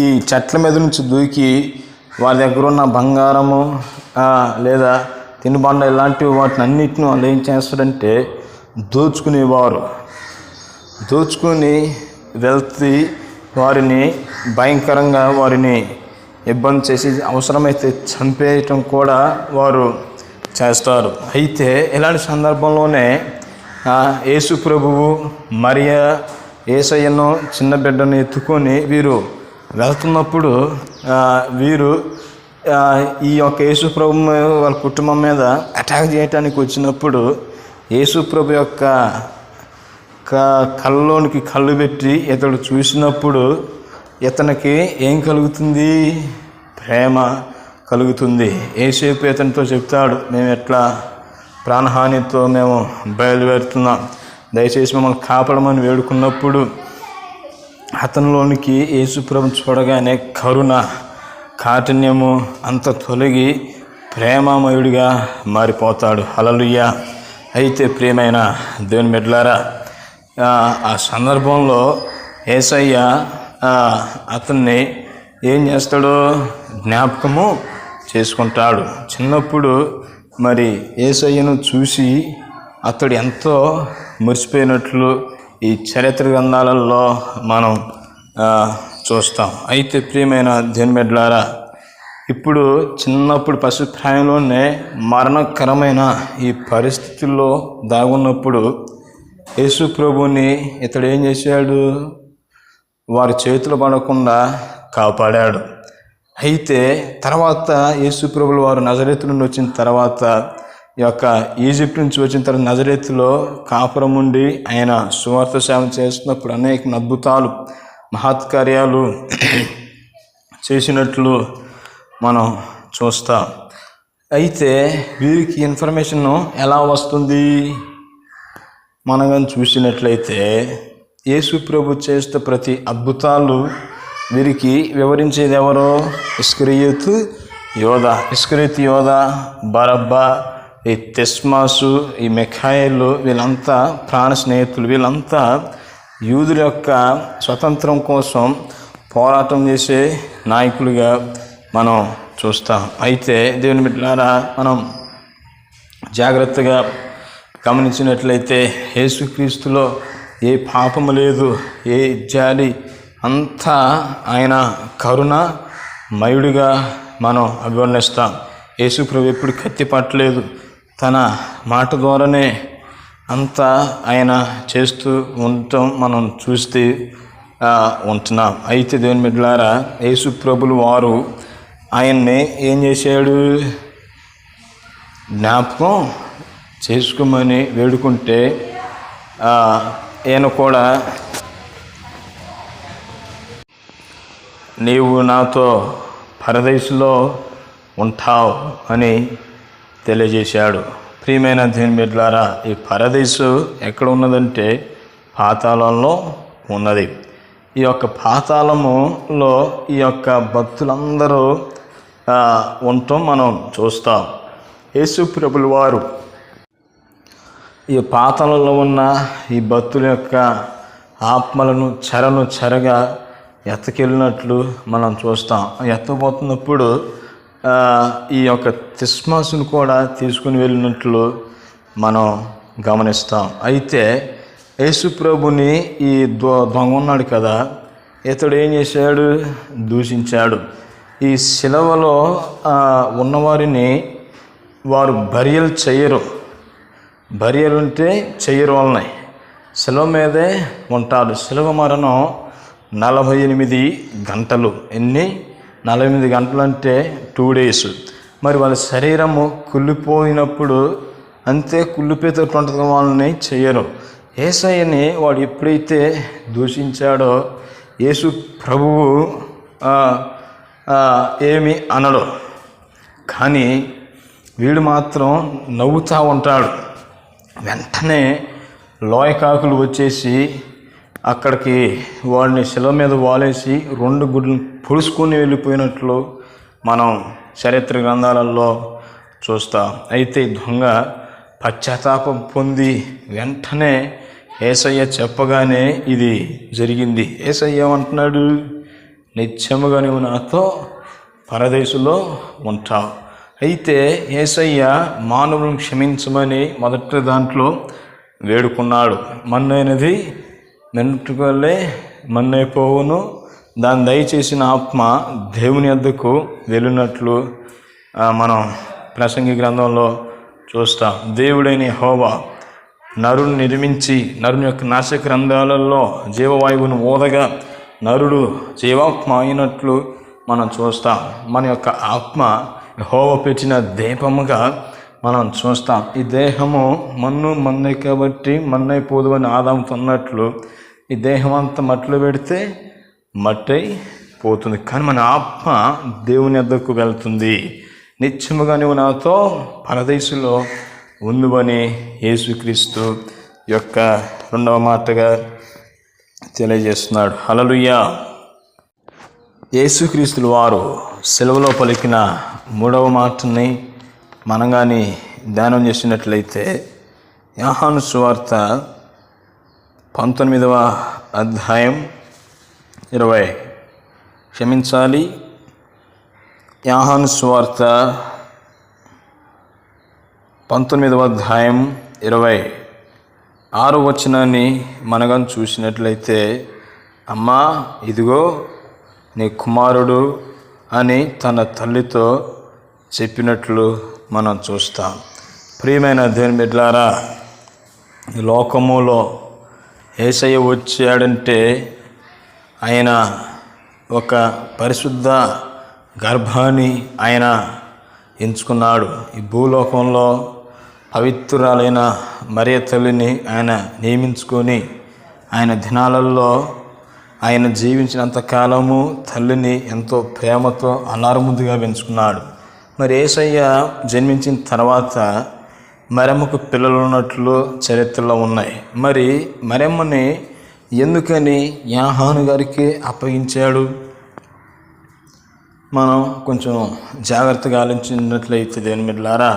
ఈ చెట్ల మీద నుంచి దూకి వారి దగ్గర ఉన్న బంగారము లేదా తినుబండ ఇలాంటివి వాటిని అన్నిటిని వాళ్ళు ఏం చేస్తారంటే దోచుకునేవారు. దోచుకుని వెళ్తే వారిని భయంకరంగా వారిని ఇబ్బంది చేసి అవసరమైతే చంపేయటం కూడా వారు చేస్తారు. అయితే ఇలాంటి సందర్భంలోనే యేసు ప్రభువు మరియా యేసయ్యను చిన్న బిడ్డను ఎత్తుకొని వీరు వెళ్తున్నప్పుడు వీరు ఈ యొక్క యేసు ప్రభు వాళ్ళ కుటుంబం మీద అటాక్ చేయడానికి వచ్చినప్పుడు యేసు ప్రభు యొక్క కళ్ళలోనికి కళ్ళు పెట్టి ఇతడు చూసినప్పుడు ఇతనికి ఏం కలుగుతుంది? ప్రేమ కలుగుతుంది. యేసేపు ఇతనితో చెప్తాడు, మేము ఎట్లా ప్రాణహానితో మేము బయలుదేరుతున్నాం, దయచేసి మమ్మల్ని కాపాడమని వేడుకున్నప్పుడు అతనిలోనికి యేసుప్రభు చూడగానే కరుణ కాఠిన్యము అంత తొలగి ప్రేమమయుడిగా మారిపోతాడు. హల్లెలూయా. అయితే ప్రియమైన దేవుని బిడ్డలారా, ఆ సందర్భంలో యేసయ్య అతన్ని ఏం చేస్తాడో జ్ఞాపకము చేసుకుంటాడు. చిన్నప్పుడు మరి యేసయ్యను చూసి అతడు ఎంతో మురిసిపోయినట్లు ఈ చరిత్ర గ్రంథాలలో మనం చూస్తాం. అయితే ప్రియమైన దేవుని బిడ్డలారా, ఇప్పుడు చిన్నప్పుడు పసిప్రాయంలోనే మరణకరమైన ఈ పరిస్థితుల్లో దాగున్నప్పుడు యేసు ప్రభుని ఇతడు ఏం చేశాడు? వారి చేతులు పడకుండా కాపాడాడు. అయితే తర్వాత యేసు ప్రభులు వారు నజరేతు నుండి వచ్చిన తర్వాత ఈ యొక్క ఈజిప్ట్ నుంచి వచ్చిన తర్వాత నజరేతులో కాపురం ఉండి ఆయన సువార్త సేవ చేస్తున్నప్పుడు అనేక అద్భుతాలు మహత్కార్యాలు చేసినట్లు మనం చూస్తాం. అయితే వీరికి ఇన్ఫర్మేషన్ ఎలా వస్తుంది? మనం కానీ చూసినట్లయితే యేసు ప్రభు చేస్తే ప్రతి అద్భుతాలు వీరికి వివరించేది ఎవరో? ఇస్కరియోతు యోధ, బరబ్బా, ఈ తెస్మాసు, ఈ మిఖాయేలు, వీళ్ళంతా ప్రాణ స్నేహితులు. వీళ్ళంతా యూదుల యొక్క స్వతంత్రం కోసం పోరాటం చేసే నాయకులుగా మనం చూస్తాం. అయితే దేవుని బిడ్డలారా, మనం జాగ్రత్తగా గమనించినట్లయితే యేసుక్రీస్తులో ఏ పాపము లేదు, ఏ జాలి, అంతా ఆయన కరుణ మయుడిగా మనం అభివర్ణిస్తాం. యేసు ప్రభు ఎప్పుడు కత్తి పట్టలేదు, తన మాట ద్వారానే అంతా ఆయన చేస్తూ ఉండటం మనం చూస్తూ ఉంటున్నాం. అయితే దేవుని బిడ్డలారా, యేసు ప్రభులు వారు ఆయన్ని ఏం చేశాడు? జ్ఞాపకం చేసుకోమని వేడుకుంటే ఈయన కూడా నీవు నాతో పరదేశంలో ఉంటావు అని తెలియజేశాడు. ప్రియమైన దేవుని బిడ్డలారా, ఈ పరదేశు ఎక్కడ ఉన్నదంటే పాతాళంలో ఉన్నది. ఈ యొక్క పాతాళములో ఈ యొక్క భక్తులందరూ ఉండటం మనం చూస్తాం. యేసు ప్రభుల వారు ఈ పాతాళంలో ఉన్న ఈ భక్తుల యొక్క ఆత్మలను చెరగా ఎత్తకెళ్ళినట్లు మనం చూస్తాం. ఎత్తపోతున్నప్పుడు ఈ యొక్క తిస్మాసును కూడా తీసుకుని వెళ్ళినట్లు మనం గమనిస్తాం. అయితే యేసు ప్రభుని ఈ దొంగ ఉన్నాడు కదా, ఇతడు ఏం చేశాడు? దూషించాడు. ఈ శిలువలో ఉన్నవారిని వారు బరియలు చేయరు. బరియలు అంటే చెయ్యరు వలన శిలువ మీదే ఉంటారు. శిలువ మరణం 48 గంటలు. 48 గంటలు అంటే 2 days. మరి వాళ్ళ శరీరము కుళ్ళిపోయినప్పుడు అంతే కుళ్ళిపోయేటట్టు ఉంటుంది, వాళ్ళని చెయ్యరు. యేసయ్యని వాడు ఎప్పుడైతే దూషించాడో యేసు ప్రభువు ఏమి అనడు, కానీ వీడు మాత్రం నవ్వుతూ ఉంటాడు. వెంటనే లోయకాకులు వచ్చేసి అక్కడికి వాడిని శిలువ మీద వాలేసి 2 గుడ్లు పొడుచుకొని వెళ్ళిపోయినట్లు మనం చరిత్ర గ్రంథాలలో చూస్తాం. అయితే దొంగ పశ్చాత్తాపం పొంది వెంటనే యేసయ్య చెప్పగానే ఇది జరిగింది. యేసయ్య ఏమంటున్నాడు? నిత్యముగా నువ్వు నాతో పరదేశంలో ఉంటావు. అయితే యేసయ్య మానవులను క్షమించమని మొదటి దాంట్లో వేడుకున్నాడు. మన్నైనది మెన్నువలే మన్నైపోవును, దాన్ని దయచేసిన ఆత్మ దేవుని యొద్దకు వెళ్ళినట్లు మనం ప్రసంగి గ్రంథంలో చూస్తాం. దేవుడైన యెహోవా నరుని నిర్మించి నరుని యొక్క నాసిక రంధ్రాలలో జీవవాయువును ఊదగా నరుడు జీవాత్మ అయినట్లు మనం చూస్తాం. మన యొక్క ఆత్మ యెహోవా పెట్టిన దీపముగా మనం చూస్తాం. ఈ దేహము మన్నే కాబట్టి మన్నైపోదు అని ఆదాము అన్నట్లు ఈ దేహం అంతా మట్టిలో పెడితే మట్టి పోతుంది, కానీ మన ఆత్మ దేవుని వద్దకు వెళ్తుంది. నిత్యముగా నువ్వు నాతో పరదేశంలో ఉందువని యేసుక్రీస్తు యొక్క రెండవ మాటగా తెలియజేస్తున్నాడు. హల్లెలూయా. యేసుక్రీస్తుల వారు సెలవులో పలికిన మూడవ మాటని మనం కానీ ధ్యానం చేసినట్లయితే యోహాను సువార్త 19వ అధ్యాయం 20 యోహాను సువార్త 19వ అధ్యాయం 26వ వచనాన్ని మనగా చూసినట్లయితే, అమ్మా ఇదిగో నీ కుమారుడు అని తన తల్లితో చెప్పినట్లు మనం చూస్తాం. ప్రియమైన దేవుని బిడ్డలారా, ఈ లోకములో యేసయ్య వచ్చాడంటే ఆయన ఒక పరిశుద్ధ గర్భాన్ని ఆయన ఎంచుకున్నాడు. ఈ భూలోకంలో పవిత్రురాలైన మరియ తల్లిని ఆయన నియమించుకొని ఆయన దినాలలో ఆయన జీవించినంత కాలము తల్లిని ఎంతో ప్రేమతో అల్లారుముద్దుగా పెంచుకున్నాడు. మరి యేసయ్య జన్మించిన తర్వాత మరియమ్మకు పిల్లలు ఉన్నట్లు చరిత్రలో ఉన్నాయి. మరి మరియమ్మని ఎందుకని యోహాను గారికి అప్పగించాడు? మనం కొంచెం జాగ్రత్తగా ఆలోచించినట్లయితే దేవుని బిడ్డలారా,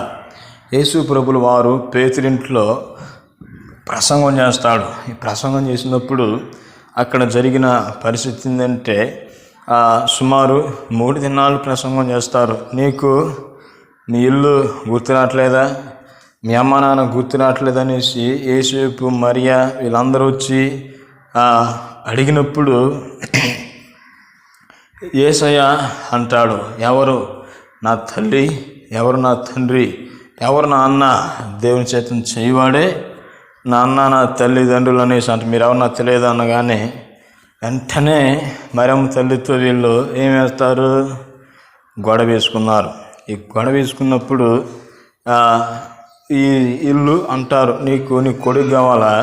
యేసు ప్రభుల వారు పేతురింట్లో ప్రసంగం చేస్తాడు. ఈ ప్రసంగం చేసినప్పుడు అక్కడ జరిగిన పరిస్థితి ఏంటంటే, సుమారు 3 దినాలు ప్రసంగం చేస్తారు. నీకు నీ ఇల్లు గుర్తురాట్లేదా, మీ అమ్మ నాన్న గుర్తురాట్లేదు అనేసి యేసేపు మరియా వీళ్ళందరూ వచ్చి అడిగినప్పుడు యేసయ్య అంటాడు, ఎవరు నా తల్లి, ఎవరు నా తండ్రి, ఎవరు నా అన్న? దేవుని చేతను చేయవాడే నా అన్న నా తల్లిదండ్రులు అనేసి అంటే మీరు ఎవరు నాకు తెలియదు అనగానే వెంటనే మరియమ్మ తల్లితో వీళ్ళు ఏం వేస్తారు? గొడవ వేసుకున్నారు. ఈ గొడవ వేసుకున్నప్పుడు ఈ ఇల్లు అంటారు, నీకు నీ కొడుకు కావాలా,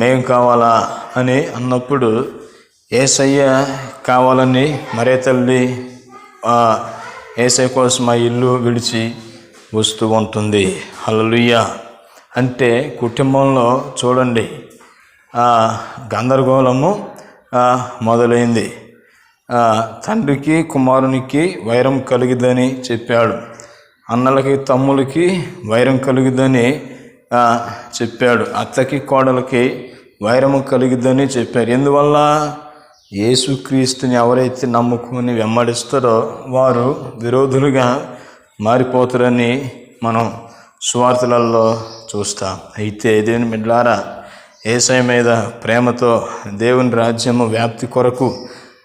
మేం కావాలా అని అన్నప్పుడు యేసయ్య కావాలని మరే తల్లి యేసయ్య కోసం ఆ ఇల్లు విడిచి వస్తూ ఉంటుంది. హల్లెలూయా. అంటే కుటుంబంలో చూడండి గందరగోళము మొదలైంది. తండ్రికి కుమారునికి వైరం కలిగిద్దని చెప్పాడు, అన్నలకి తమ్ములకి వైరం కలిగిద్దని చెప్పాడు, అత్తకి కోడలకి వైరము కలిగిద్దని చెప్పారు. ఎందువల్ల? యేసుక్రీస్తుని ఎవరైతే నమ్ముకుని వెంబడిస్తారో వారు విరోధులుగా మారిపోతారని మనం సువార్తలలో చూస్తాం. అయితే దేవుని బిడ్డలారా, యేసయ్య మీద ప్రేమతో దేవుని రాజ్యము వ్యాప్తి కొరకు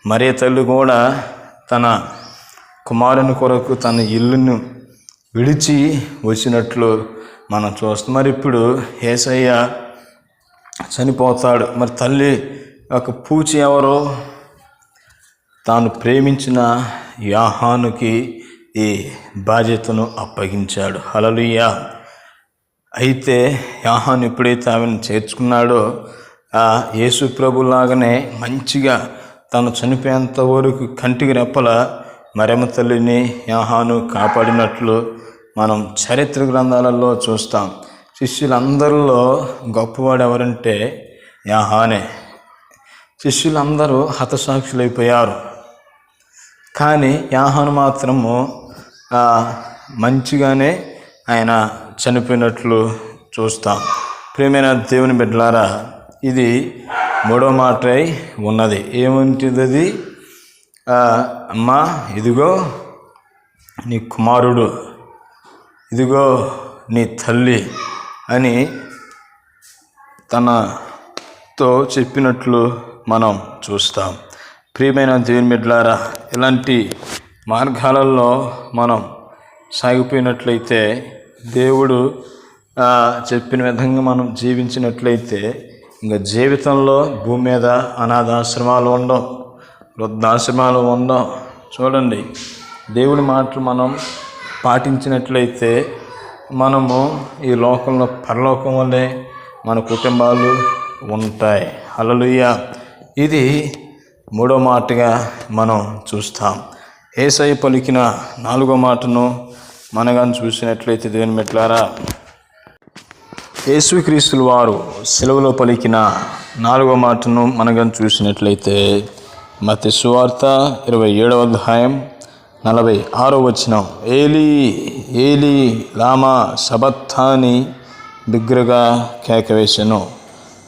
మరియ తల్లి కూడా తన కుమారుని కొరకు తన ఇల్లును విడిచి వచ్చినట్లు మనం చూస్తాం. మరి ఇప్పుడు యేసయ్య చనిపోతాడు. మరి తల్లి ఒక పూచి ఎవరో తాను ప్రేమించిన యోహానుకి ఈ బాధ్యతను అప్పగించాడు. హల్లెలూయా. అయితే యోహాను ఎప్పుడైతే ఆమెను చేర్చుకున్నాడో యేసు ప్రభులాగానే మంచిగా తను చనిపోయేంత వరకు కంటికి రెప్పల మరియమ్మ తల్లిని యోహాను కాపాడినట్లు మనం చరిత్ర గ్రంథాలలో చూస్తాం. శిష్యులందరిలో గొప్పవాడు ఎవరంటే యోహానే. శిష్యులందరూ హతసాక్షులైపోయారు, కానీ యోహాను మాత్రము మంచిగానే ఆయన చనిపోయినట్లు చూస్తాం. ప్రియమైన దేవుని బిడ్డలారా, ఇది 3వ మాట ఉన్నది. ఏముంటుంది అది? అమ్మా ఇదిగో నీ కుమారుడు, ఇదిగో నీ తల్లి అని తనతో చెప్పినట్లు మనం చూస్తాం. ప్రియమైన దేవుని బిడ్డలారా, ఇలాంటి మార్గాలలో మనం సాగిపోయినట్లయితే దేవుడు చెప్పిన విధంగా మనం జీవించినట్లయితే ఇంకా జీవితంలో భూమి మీద అనాథాశ్రమాలు ఉండవు, వృద్ధాశ్రమాలు ఉండవు. చూడండి, దేవుడి మాటలు మనం పాటించినట్లయితే మనము ఈ లోకంలో పరలోకం వల్లే మన కుటుంబాలు ఉంటాయి. హల్లెలూయా. ఇది మూడో మాటగా మనం చూస్తాం. యేసయ్య పలికిన నాలుగో మాటను మనగాని చూసినట్లయితే దేవుని బిడ్డలారా, యేసుక్రీస్తుల వారు సెలవులో పలికిన నాలుగో మాటను మనగాని చూసినట్లయితే మత్తయి సువార్త 27వ అధ్యాయం 46వ వచనం, ఏలీ ఏలీ లామా సబక్తాని బిగ్గరగా కేక వేసెను.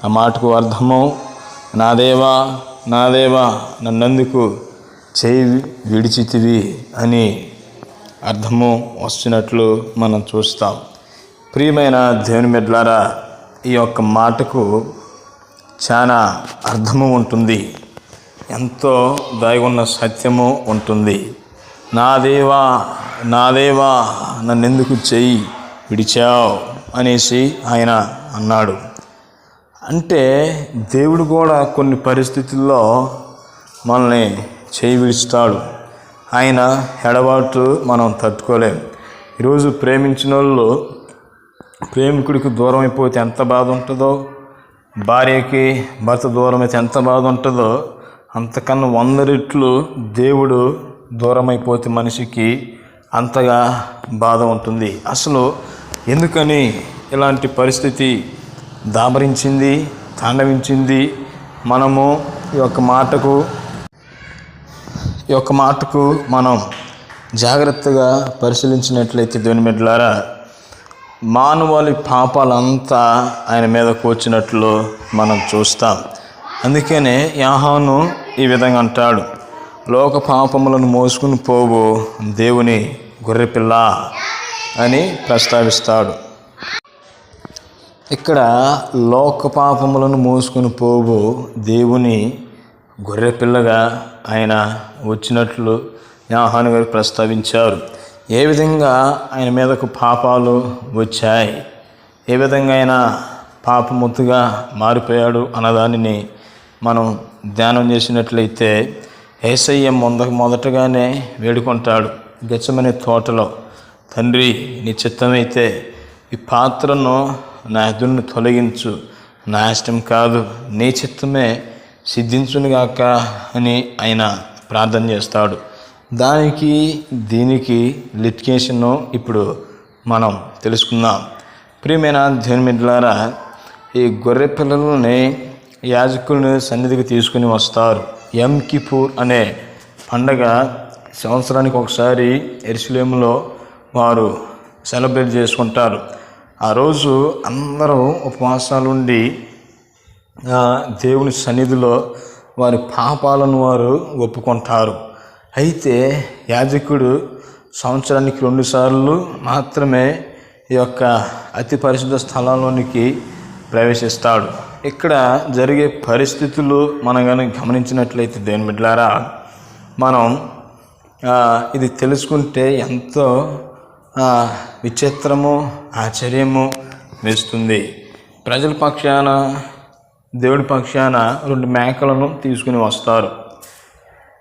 ఆ మాటకు అర్థము, నా దేవా నా దేవా నన్నెందుకు చేయి విడిచితివి అని అర్థము వస్తున్నట్లు మనం చూస్తాం. ప్రియమైన దేవుని బిడ్డలారా, ఈ యొక్క మాటకు చాలా అర్థము ఉంటుంది, ఎంతో దాగి ఉన్న సత్యము ఉంటుంది. నా దేవా నా దేవా నన్నెందుకు చేయి విడిచావు అనేసి ఆయన అన్నాడు. అంటే దేవుడు కూడా కొన్ని పరిస్థితుల్లో మనల్ని చేయి విడుస్తాడు. ఆయన ఎడబాటు మనం తట్టుకోలేం. ఈరోజు ప్రేమించిన వాళ్ళు ప్రేమికుడికి దూరం అయిపోతే ఎంత బాధ ఉంటుందో, భార్యకి భర్త దూరం అయితే ఎంత బాధ ఉంటుందో, అంతకన్నా 100 రెట్లు దేవుడు దూరం అయిపోతే మనిషికి అంతగా బాధ ఉంటుంది. అసలు ఎందుకని ఇలాంటి పరిస్థితి దాబరించింది, తాండవించింది? మనము ఈ యొక్క మాటకు మనం జాగ్రత్తగా పరిశీలించినట్లయితే దేవుని బిడ్డలారా, మానవాళి పాపాలంతా ఆయన మీదకు వచ్చినట్లు మనం చూస్తాం. అందుకనే యోహాను ఈ విధంగా అంటాడు, లోక పాపములను మోసుకుని పోవు దేవుని గొర్రెపిల్ల అని ప్రస్తావిస్తాడు. ఇక్కడ లోక పాపములను మోసుకుని పోవు దేవుని గొర్రెపిల్లగా ఆయన వచ్చినట్లు యోహాను గారు ప్రస్తావించారు. ఏ విధంగా ఆయన మీదకు పాపాలు వచ్చాయి, ఏ విధంగా ఆయన పాపముత్తుగా మారిపోయాడు అన్నదానిని మనం ధ్యానం చేసినట్లయితే, యేసయ్య మొదటగానే వేడుకుంటాడు గెత్సెమనే తోటలో, తండ్రి నీ చిత్తమైతే ఈ పాత్రను నా ఎదురుని తొలగించు, నా ఇష్టం కాదు నీ చిత్తమే సిద్ధించునుగాక అని ఆయన ప్రార్థన చేస్తాడు. దానికి దీనికి లిటిగేషన్ను ఇప్పుడు మనం తెలుసుకుందాం. ప్రియమైన దేవుని బిడ్డలారా, ఈ గొర్రె పిల్లలని యాజకులను సన్నిధికి తీసుకుని వస్తారు. యం కిపూర్ అనే పండగ సంవత్సరానికి ఒకసారి యెరూషలేములో వారు సెలబ్రేట్ చేసుకుంటారు. ఆ రోజు అందరూ ఉపవాసాలుండి దేవుని సన్నిధిలో వారి పాపాలను వారు ఒప్పుకుంటారు. అయితే యాజకుడు సంవత్సరానికి 2 సార్లు మాత్రమే ఈ యొక్క అతి పరిశుద్ధ స్థలంలోనికి ప్రవేశిస్తాడు. ఇక్కడ జరిగే పరిస్థితులు మనం కానీ గమనించినట్లయితే దేవుని బిడ్డలారా, మనం ఇది తెలుసుకుంటే ఎంతో విచిత్రము ఆశ్చర్యము వేస్తుంది. ప్రజల పక్షాన దేవుడి పక్షాన 2 మేకలను తీసుకుని వస్తారు.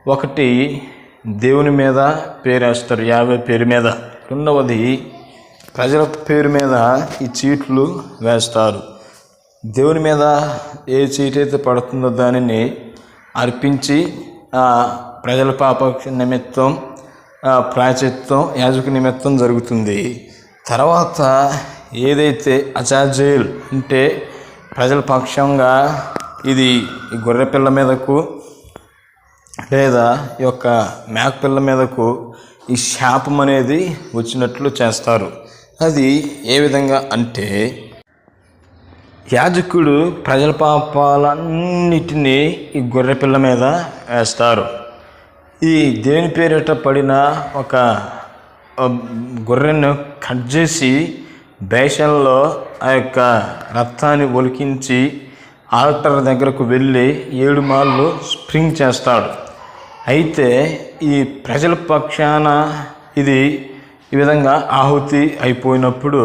ఒకటి దేవుని మీద పేరేస్తారు, యావే పేరు మీద. రెండవది ప్రజల పేరు మీద ఈ చీట్లు వేస్తారు. దేవుని మీద ఏ చీట అయితే పడుతుందో దానిని అర్పించి ప్రజల పాప నిమిత్తం ప్రాయశ్చిత్తం యాజక నిమిత్తం జరుగుతుంది. తర్వాత ఏదైతే అజాజేల్ అంటే ప్రజల పక్షంగా ఇది ఈ గొర్రెపిల్ల మీదకు లేదా ఈ యొక్క మేకపిల్ల మీదకు ఈ శాపం అనేది వచ్చినట్లు చేస్తారు. అది ఏ విధంగా అంటే, యాజకుడు ప్రజల పాపాలన్నిటినీ ఈ గొర్రెపిల్ల మీద వేస్తారు. ఈ దేవుని పేరిట పడిన ఒక గొర్రెను కట్ చేసి బేషన్లో ఆ యొక్క రక్తాన్ని ఒలికించి ఆల్టర్ దగ్గరకు వెళ్ళి 7 మార్లు స్ప్రింగ్ చేస్తాడు. అయితే ఈ ప్రజల పక్షాన ఇది ఈ విధంగా ఆహుతి అయిపోయినప్పుడు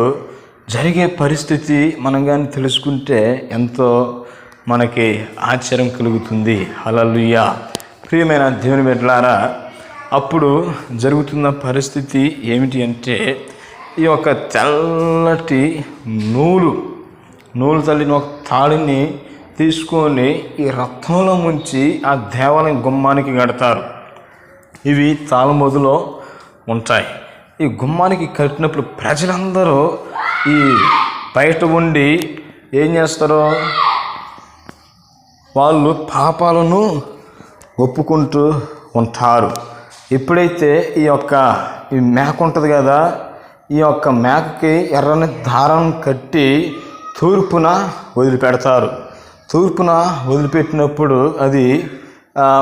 జరిగే పరిస్థితి మనం కానీ తెలుసుకుంటే ఎంతో మనకి ఆశ్చర్యం కలుగుతుంది. హల్లెలూయా. ప్రియమైన దేవుని బిడ్డలారా, అప్పుడు జరుగుతున్న పరిస్థితి ఏమిటి అంటే, ఈ యొక్క తెల్లటి నూలు తల్లిన ఒక తాడిని తీసుకొని ఈ రథంలో ముంచి ఆ దేవాలయం గుమ్మానికి కడతారు. ఇవి తాళమొదలో ఉంటాయి. ఈ గుమ్మానికి కట్టినప్పుడు ప్రజలందరూ ఈ బయట ఉండి ఏం చేస్తారో, వాళ్ళు పాపాలను ఒప్పుకుంటూ ఉంటారు. ఎప్పుడైతే ఈ మేక ఉంటుంది కదా, ఈ యొక్క మేకకి ఎర్రని దారం కట్టి తూర్పున వదిలిపెడతారు. తూర్పున వదిలిపెట్టినప్పుడు అది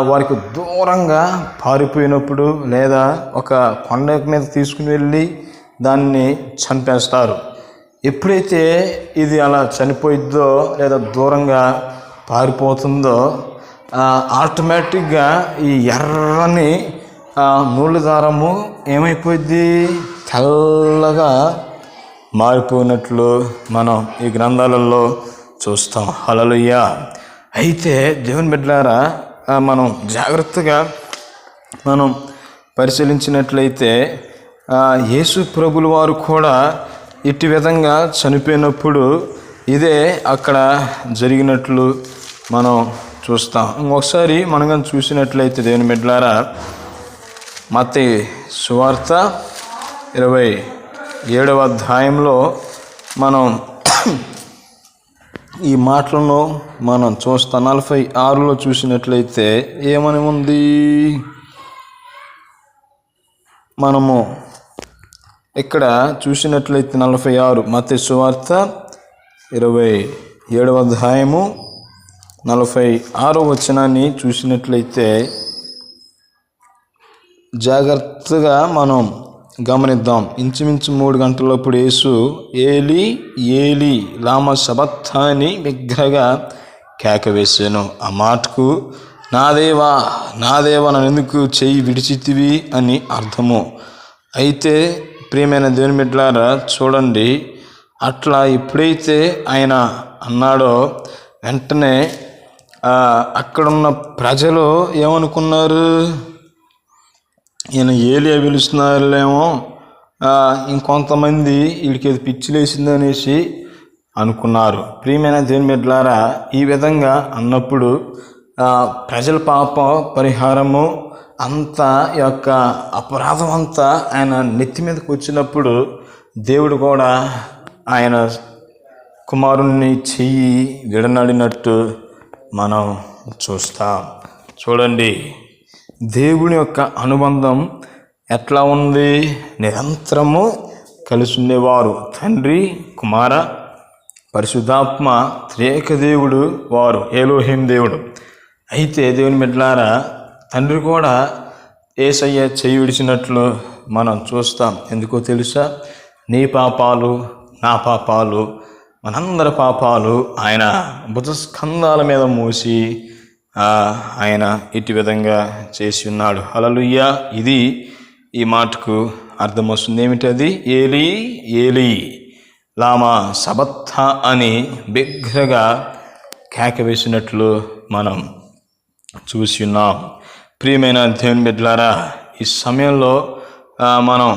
వారికి దూరంగా పారిపోయినప్పుడు లేదా ఒక కొండ మీద తీసుకుని వెళ్ళి దాన్ని చంపేస్తారు. ఎప్పుడైతే ఇది అలా చనిపోయిద్దో లేదా దూరంగా పారిపోతుందో ఆటోమేటిక్గా ఈ ఎర్రని నూలు దారము ఏమైపోయింది, తెల్లగా మారిపోయినట్లు మనం ఈ గ్రంథాలలో చూస్తాం. హల్లెలూయా. అయితే దేవుని బిడ్డలారా, మనం జాగ్రత్తగా మనం పరిశీలించినట్లయితే యేసు ప్రభుల వారు కూడా ఇట్టి విధంగా చనిపోయినప్పుడు ఇదే అక్కడ జరిగినట్లు మనం చూస్తాం. ఇంకొకసారి మనం కానీ చూసినట్లయితే దేవుని బిడ్డలారా, మత్తయి సువార్త 27వ అధ్యాయంలో మనం ఈ మాటలను మనం చూస్తాం. 46లో చూసినట్లయితే ఏమని ఉంది, మనము ఇక్కడ చూసినట్లయితే 46 మత్తయి సువార్త 27వ అధ్యాయము 46వ వచనాన్ని చూసినట్లయితే జాగ్రత్తగా మనం గమనిద్దాం. ఇంచుమించు 3 గంటలప్పుడు యేసు ఏలి ఏలి లామా సబక్తాని బిగ్గరగా కేక వేశాను. ఆ మాటకు నా దేవా నా దేవా నన్ను ఎందుకు చెయ్యి విడిచితివి అని అర్థము. అయితే ప్రియమైన దేవుని బిడ్డలారా, చూడండి, అట్లా ఎప్పుడైతే ఆయన అన్నాడో వెంటనే అక్కడున్న ప్రజలు ఏమనుకున్నారు, ఈయన ఏలియా పిలుస్తున్నారేమో, ఇంకొంతమంది వీడికి ఏది పిచ్చిలేసిందనేసి అనుకున్నారు. ప్రియమైన దేవుని బిడ్డలారా, ఈ విధంగా అన్నప్పుడు ప్రజల పాప పరిహారము అంతా యొక్క అపరాధం అంతా ఆయన నెత్తి మీదకి వచ్చినప్పుడు దేవుడు కూడా ఆయన కుమారుణ్ణి చెయ్యి విడనాడినట్టు మనం చూస్తాం. చూడండి, దేవుని యొక్క అనుబంధం ఎట్లా ఉంది, నిరంతరము కలిసి ఉండేవారు. తండ్రి, కుమార, పరిశుద్ధాత్మ త్రియేక దేవుడు వారు, ఎలోహిం దేవుడు. అయితే దేవుని బిడ్డలారా, తండ్రి కూడా యేసయ్య చెయ్యి విడిచినట్లు మనం చూస్తాం. ఎందుకో తెలుసా, నీ పాపాలు నా పాపాలు మనందరి పాపాలు ఆయన భుజస్కంధాల మీద మోసి ఆయన ఇటు విధంగా చేసి ఉన్నాడు. హల్లెలూయా. ఇది ఈ మాటకు అర్థం వస్తుంది. ఏమిటది? ఏలి ఏలి లామా సబక్తా అని బిగ్గరగా కేక వేసినట్లు మనం చూసి ఉన్నాం. ప్రియమైన దేవుని బిడ్డలారా, ఈ సమయంలో మనం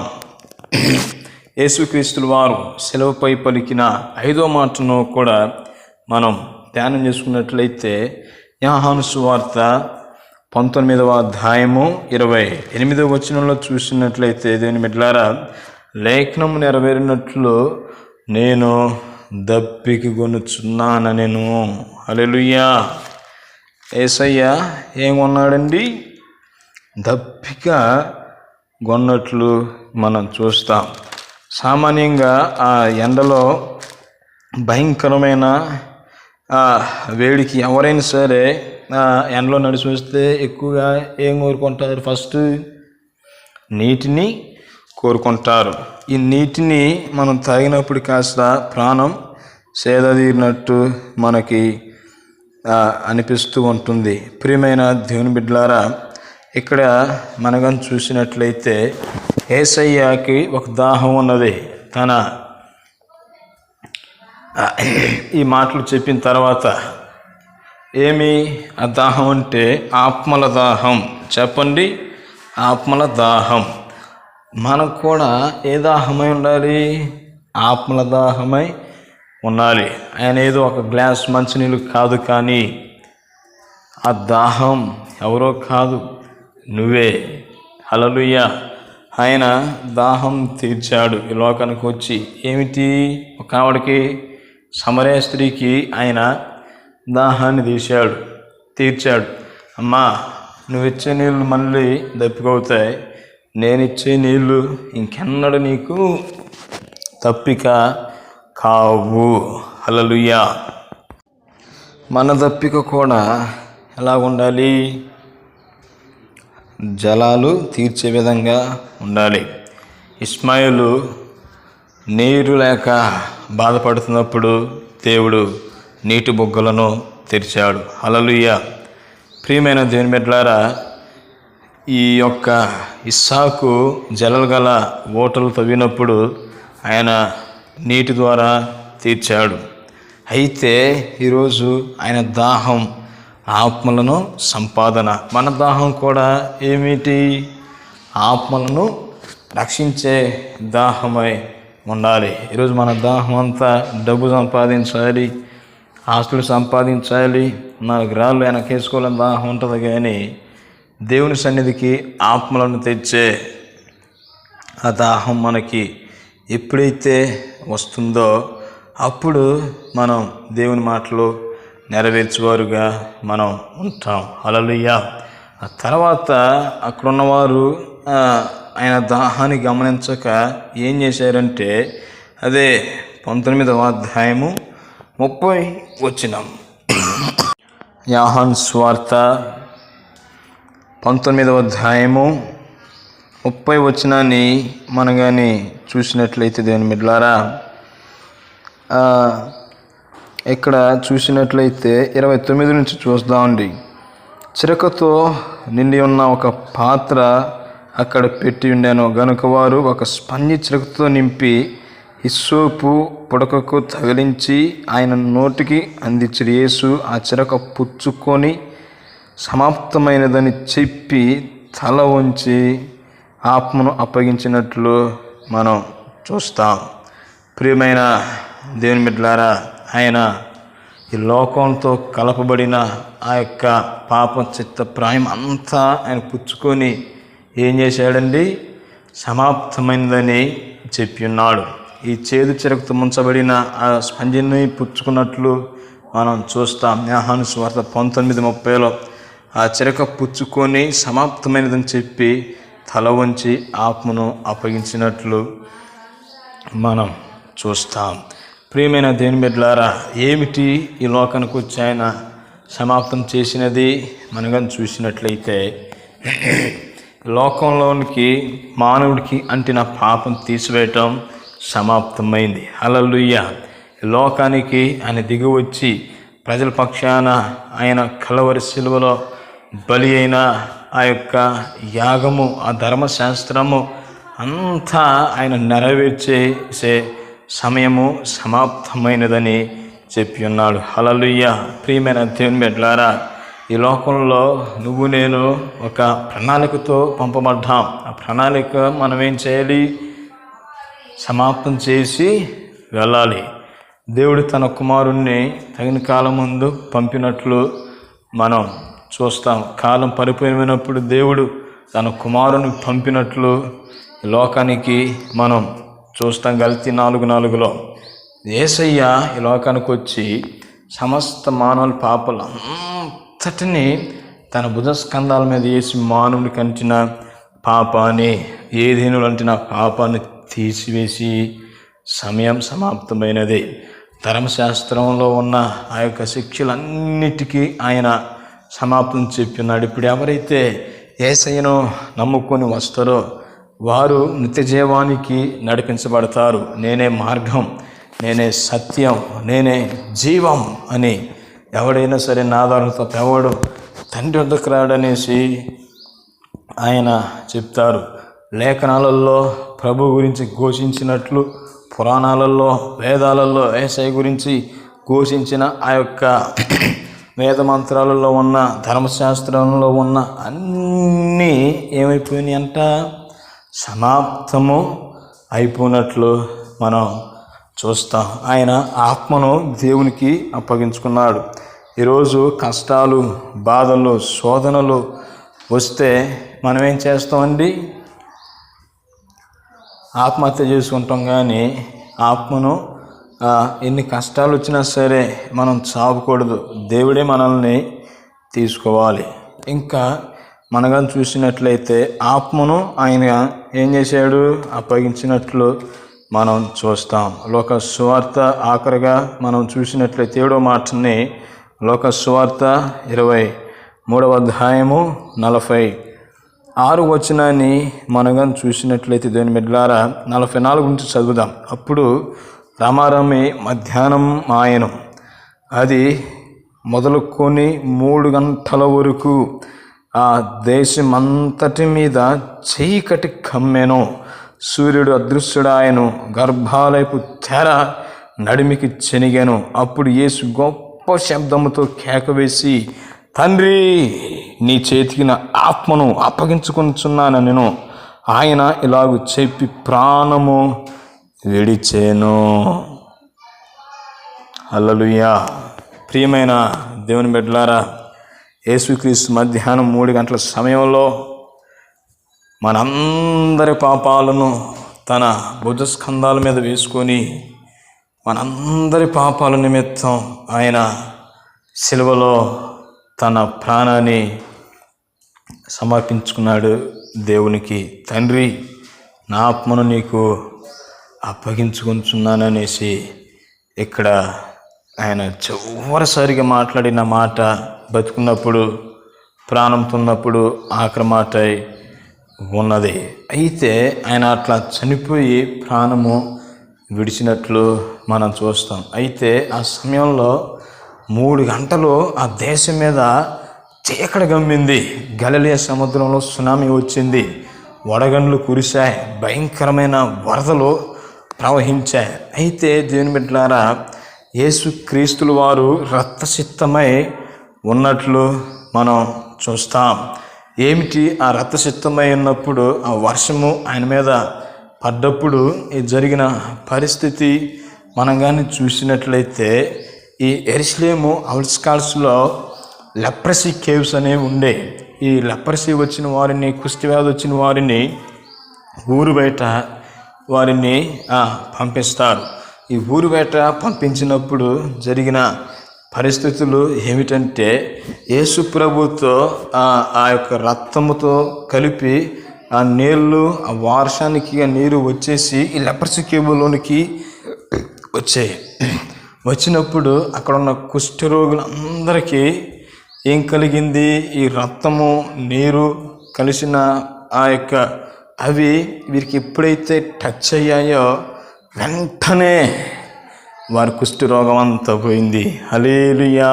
యేసుక్రీస్తుల వారు సెలవుపై పలికిన 5వ మాటను కూడా మనం ధ్యానం చేసుకున్నట్లయితే యోహాను సువార్త 19వ అధ్యాయము 28వ వచనంలో చూసినట్లయితే దేవుని బిడ్డలారా, లేఖనం నెరవేరినట్లు నేను దప్పిక కొనుచున్నానెను. హల్లెలూయా. యేసయ్య ఏం కొన్నాడండి? దప్పిక కొన్నట్లు మనం చూస్తాం. సామాన్యంగా ఆ ఎండలో భయంకరమైన వేడికి ఎవరైనా సరే ఎండలో నడిచి వస్తే ఎక్కువగా ఏం కోరుకుంటారు? ఫస్ట్ నీటిని కోరుకుంటారు. ఈ నీటిని మనం తాగినప్పుడు కాస్త ప్రాణం సేదతీరినట్టు మనకి అనిపిస్తూ ఉంటుంది. ప్రియమైన దేవుని బిడ్డలారా, ఇక్కడ మనగా చూసినట్లయితే యేసయ్యకి ఒక దాహం ఉన్నది. తన ఈ మాటలు చెప్పిన తర్వాత ఏమి ఆ దాహం అంటే ఆత్మల దాహం. చెప్పండి, ఆత్మల దాహం. మనకు కూడా ఏ దాహమై ఉండాలి? ఆత్మల దాహమై ఉండాలి. ఆయన ఏదో ఒక గ్లాస్ మంచినీళ్ళు కాదు, కానీ ఆ దాహం ఎవరో కాదు, నువ్వే. హల్లెలూయా. ఆయన దాహం తీర్చాడు ఈ లోకానికి వచ్చి. ఏమిటి? ఒక ఆవిడకి, సమరయ స్త్రీకి ఆయన దాహాన్ని తీర్చాడు. అమ్మా, నువ్వు ఇచ్చే నీళ్ళు మళ్ళీ దప్పికవుతాయి, నేను ఇచ్చే నీళ్ళు ఇంకెన్నడూ నీకు తప్పిక కావు. హల్లెలూయా. మన దప్పిక కూడా ఎలా ఉండాలి? జలాలు తీర్చే విధంగా ఉండాలి. ఇష్మాయేలు నీరు లేక బాధపడుతున్నప్పుడు దేవుడు నీటి బుగ్గలను తెరిచాడు. హల్లెలూయా. ప్రియమైన దేవుని బిడ్డలారా, ఈ యొక్క ఇస్సాకు జలలు గల ఓటలు తవ్వినప్పుడు ఆయన నీటి ద్వారా తీర్చాడు. అయితే ఈరోజు ఆయన దాహం ఆత్మలను సంపాదన. మన దాహం కూడా ఏమిటి? ఆత్మలను రక్షించే దాహమై ఉండాలి. ఈరోజు మన దాహం అంతా డబ్బు సంపాదించాలి, ఆస్తులు సంపాదించాలి, 4 రాళ్ళు వెనకేసుకోవాలని దాహం ఉంటుంది. కానీ దేవుని సన్నిధికి ఆత్మలను తెచ్చే ఆ దాహం మనకి ఎప్పుడైతే వస్తుందో అప్పుడు మనం దేవుని మాటలు నెరవేర్చేవారుగా మనం ఉంటాం. హల్లెలూయా. ఆ తర్వాత అక్కడున్నవారు ఆయన దాహాన్ని గమనించక ఏం చేశారంటే, అదే 19వ అధ్యాయము 30 వచనం, యోహాను సువార్త 19వ అధ్యాయము 30 వచనాన్ని మనం కానీ చూసినట్లయితే దేవుని బిడ్డలారా, ఇక్కడ చూసినట్లయితే 29 నుంచి చూద్దామండి. చిరకతో నిండి ఉన్న ఒక పాత్ర అక్కడ పెట్టి ఉండాను గనుక వారు ఒక స్పంజి చిరకతో నింపి హిస్సోపు పుడకకు తగిలించి ఆయన నోటికి అందించిన యేసు ఆ చిరక పుచ్చుకొని సమాప్తమైనదని చెప్పి తల వంచి ఆత్మను అప్పగించినట్లు మనం చూస్తాం. ప్రియమైన దేవుని బిడ్డలారా, ఆయన ఈ లోకంతో కలపబడిన ఆ యొక్క పాప చిత్త ప్రాయం అంతా ఆయన పుచ్చుకొని ఏం చేశాడండి? సమాప్తమైనదని చెప్పి ఉన్నాడు. ఈ చేదు చిరకతో ముంచబడిన ఆ స్పంజిని పుచ్చుకున్నట్లు మనం చూస్తాం. యోహాను సువార్త 19:30లో ఆ చిరక పుచ్చుకొని సమాప్తమైనదని చెప్పి తల వంచి ఆత్మను అప్పగించినట్లు మనం చూస్తాం. ప్రియమైన దేవుని బిడ్డలారా, ఏమిటి ఈ లోకానికి వచ్చి ఆయన సమాప్తం చేసినది మనగా చూసినట్లయితే, లోకంలోనికి మానవుడికి అంటిన పాపం తీసివేయటం సమాప్తమైంది. హల్లెలూయా. లోకానికి ఆయన దిగి వచ్చి ప్రజల పక్షాన ఆయన కలవరి శిలువలో బలి అయిన ఆ యొక్క యాగము, ఆ ధర్మశాస్త్రము అంతా ఆయన నెరవేర్చేసే సమయము సమాప్తమైనదని చెప్పి ఉన్నాడు. హల్లెలూయా. ప్రియమైన దేవుని బిడ్డలారా, ఈ లోకంలో నువ్వు నేను ఒక ప్రణాళికతో పంపబడ్డాం. ఆ ప్రణాళిక మనం ఏం చేయాలి? సమాప్తం చేసి వెళ్ళాలి. దేవుడు తన కుమారుణ్ణి తగిన కాలం ముందు పంపినట్లు మనం చూస్తాం. కాలం పరిపూర్ణమైనప్పుడు దేవుడు తన కుమారుని పంపినట్లు లోకానికి మనం చూస్తాం. గలతీ 4:4లో యేసయ్య ఈ లోకానికి వచ్చి సమస్త మానవుల పాపలు అంతటిని తన భుజస్కంధాల మీద వేసి మానవునికి అంటిన పాపాన్ని, ఏదేనులు అంటిన పాపాన్ని తీసివేసి సమయం సమాప్తమైనది. ధర్మశాస్త్రంలో ఉన్న ఆ యొక్క శిక్షలన్నిటికీ ఆయన సమాప్తం చెప్పినాడు. ఇప్పుడు ఎవరైతే యేసయ్యను నమ్ముకొని వస్తారో వారు నిత్య జీవానికి నడిపించబడతారు. నేనే మార్గం, నేనే సత్యం, నేనే జీవం అని ఎవడైనా సరే నా ద్వారా తప్ప ఎవడు తండ్రి వద్దకు రాడనేసి ఆయన చెప్తారు. లేఖనాలలో ప్రభు గురించి ఘోషించినట్లు, పురాణాలలో వేదాలలో యేసయ్య గురించి ఘోషించిన ఆ యొక్క వేద మంత్రాలలో ఉన్న, ధర్మశాస్త్రంలో ఉన్న అన్నీ ఏమైపోయినాయి అంట, సమాప్తము అయిపోయినట్లు మనం చూస్తాం. ఆయన ఆత్మను దేవునికి అప్పగించుకున్నాడు. ఈరోజు కష్టాలు, బాధలు, శోధనలు వస్తే మనం ఏం చేస్తామండి? ఆత్మహత్య చేసుకుంటాం. కానీ ఆత్మను ఎన్ని కష్టాలు వచ్చినా సరే మనం చావకూడదు. దేవుడే మనల్ని తీసుకోవాలి. ఇంకా మనగా చూసినట్లయితే ఆత్మను ఆయన ఏం చేశాడు? అప్పగించినట్లు మనం చూస్తాం. లోక సువార్త ఆఖరిగా మనం చూసినట్లయితే 7వ మాటని, లోక సువార్త 23వ అధ్యాయము 46 వచనాన్ని మనగా చూసినట్లయితే దేవుని బిడ్డలారా 44 నుంచి చదువుదాం. అప్పుడు రమారమి మధ్యాహ్నం ఆయను, అది మొదలుకొని 3 గంటల వరకు ఆ దేశమంతటి మీద చీకటి కమ్మెను. సూర్యుడు అదృశ్యుడాయను, గర్భాలయపు తెర నడిమికి చెనిగాను. అప్పుడు యేసు గొప్ప శబ్దముతో కేకవేసి, తండ్రి, నీ చేతికి నా ఆత్మను అప్పగించుకొనుచున్నాను నేను. ఆయన ఇలాగూ చెప్పి ప్రాణము విడిచేను. హల్లెలూయా. ప్రియమైన దేవుని బిడ్డలారా, యేసుక్రీస్తు మధ్యాహ్నం 3 గంటల సమయంలో మనందరి పాపాలను తన భుజస్కంధాల మీద వేసుకొని మనందరి పాపాల నిమిత్తం ఆయన సిలువలో తన ప్రాణాన్ని సమర్పించుకున్నాడు దేవునికి. తండ్రి, నా ఆత్మను నీకు అప్పగించుకుంటున్నాననేసి ఇక్కడ ఆయన చివరిసారిగా మాట్లాడిన మాట బతుకున్నప్పుడు, ప్రాణంతో ఉన్నప్పుడు ఆఖరి మాట ఉన్నది. అయితే ఆయన అట్లా చనిపోయి ప్రాణము విడిచినట్లు మనం చూస్తాం. అయితే ఆ సమయంలో 3 గంటలు ఆ దేశం మీద చీకటి గమ్మింది. గలిలయ సముద్రంలో సునామీ వచ్చింది, వడగండ్లు కురిశాయి, భయంకరమైన వరదలు ప్రవహించాయి. అయితే దేవుని బిడ్డలారా, యేసుక్రీస్తుల వారు రక్తసిక్తమై ఉన్నట్లు మనం చూస్తాం. ఏమిటి ఆ రక్తసిక్తమై ఉన్నప్పుడు? ఆ వర్షము ఆయన మీద పడ్డప్పుడు ఈ జరిగిన పరిస్థితి మనం కానీ చూసినట్లయితే, ఈ యెరూషలేము అవుట్స్కట్స్లో లెప్రసీ కేవ్స్ అనేవి ఉండే. ఈ లెప్రసీ వచ్చిన వారిని, కుష్ఠవ్యాధి వచ్చిన వారిని ఊరు బయట వారిని పంపిస్తారు. ఈ ఊరు బయట పంపించినప్పుడు జరిగిన పరిస్థితులు ఏమిటంటే, యేసు ప్రభుతో ఆ యొక్క రక్తముతో కలిపి ఆ నీళ్ళు, ఆ వర్షానికి ఆ నీరు వచ్చేసి ఈ లెప్రసీ కేవ్లోనికి వచ్చాయి. వచ్చినప్పుడు అక్కడ ఉన్న కుష్ఠరోగులందరికీ ఏం కలిగింది? ఈ రక్తము, నీరు కలిసిన ఆ యొక్క అవి వీరికి ఎప్పుడైతే టచ్ అయ్యాయో వెంటనే వారి కుష్ఠరోగం అంతా పోయింది. హల్లెలూయా.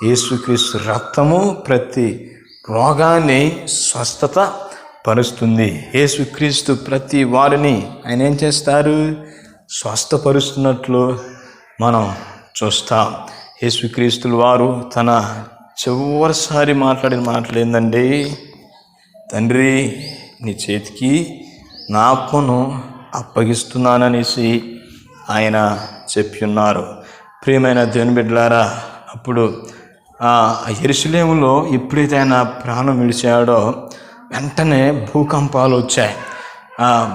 యేసుక్రీస్తు రక్తము ప్రతి రోగాన్ని స్వస్థత పరుస్తుంది. యేసుక్రీస్తు ప్రతి వారిని ఆయన ఏం చేస్తారు? స్వస్థపరుస్తున్నట్లు మనం చూస్తాం. యేసుక్రీస్తుల వారు తన చివరిసారి మాట్లాడిన మాటలు ఏందండి? తండ్రి, నీ చేతికి నా ఆత్మను అప్పగిస్తున్నాననేసి ఆయన చెప్పి ఉన్నారు. ప్రియమైన దేవుని బిడ్డలారా, అప్పుడు ఆ యెరూషలేములో ఎప్పుడైతే ఆయన ప్రాణం విడిచాడో వెంటనే భూకంపాలు వచ్చాయి,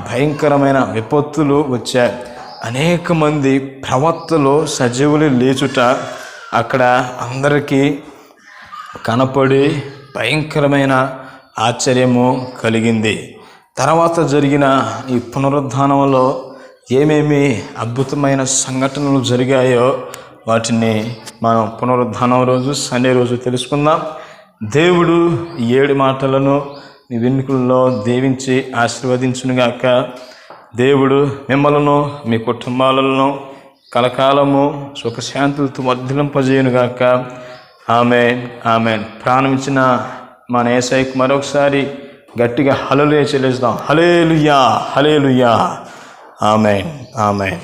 భయంకరమైన విపత్తులు వచ్చాయి. అనేక మంది ప్రవక్తలు సజీవులు లేచుట అక్కడ అందరికీ కనపడి భయంకరమైన ఆశ్చర్యము కలిగింది. తర్వాత జరిగిన ఈ పునరుద్ధానంలో ఏమేమి అద్భుతమైన సంఘటనలు జరిగాయో వాటిని మనం పునరుద్ధానం రోజు, సండే రోజు తెలుసుకుందాం. దేవుడు 7 మాటలను మీ వెన్నుకల్లో దీవించి ఆశీర్వదించునుగాక. దేవుడు మిమ్మలను, మీ కుటుంబాలను కలకాలము సుఖశాంతులతో వర్ధిల్లింపజేయునుగాక. ఆమేన్, ఆమేన్. ప్రాణం ఇచ్చిన మన యేసయ్యకు మరొకసారి గట్టిగా హల్లెలూయా చెల్లిస్తాం. హల్లెలూయా, హల్లెలూయా. ఆమేన్, ఆమేన్.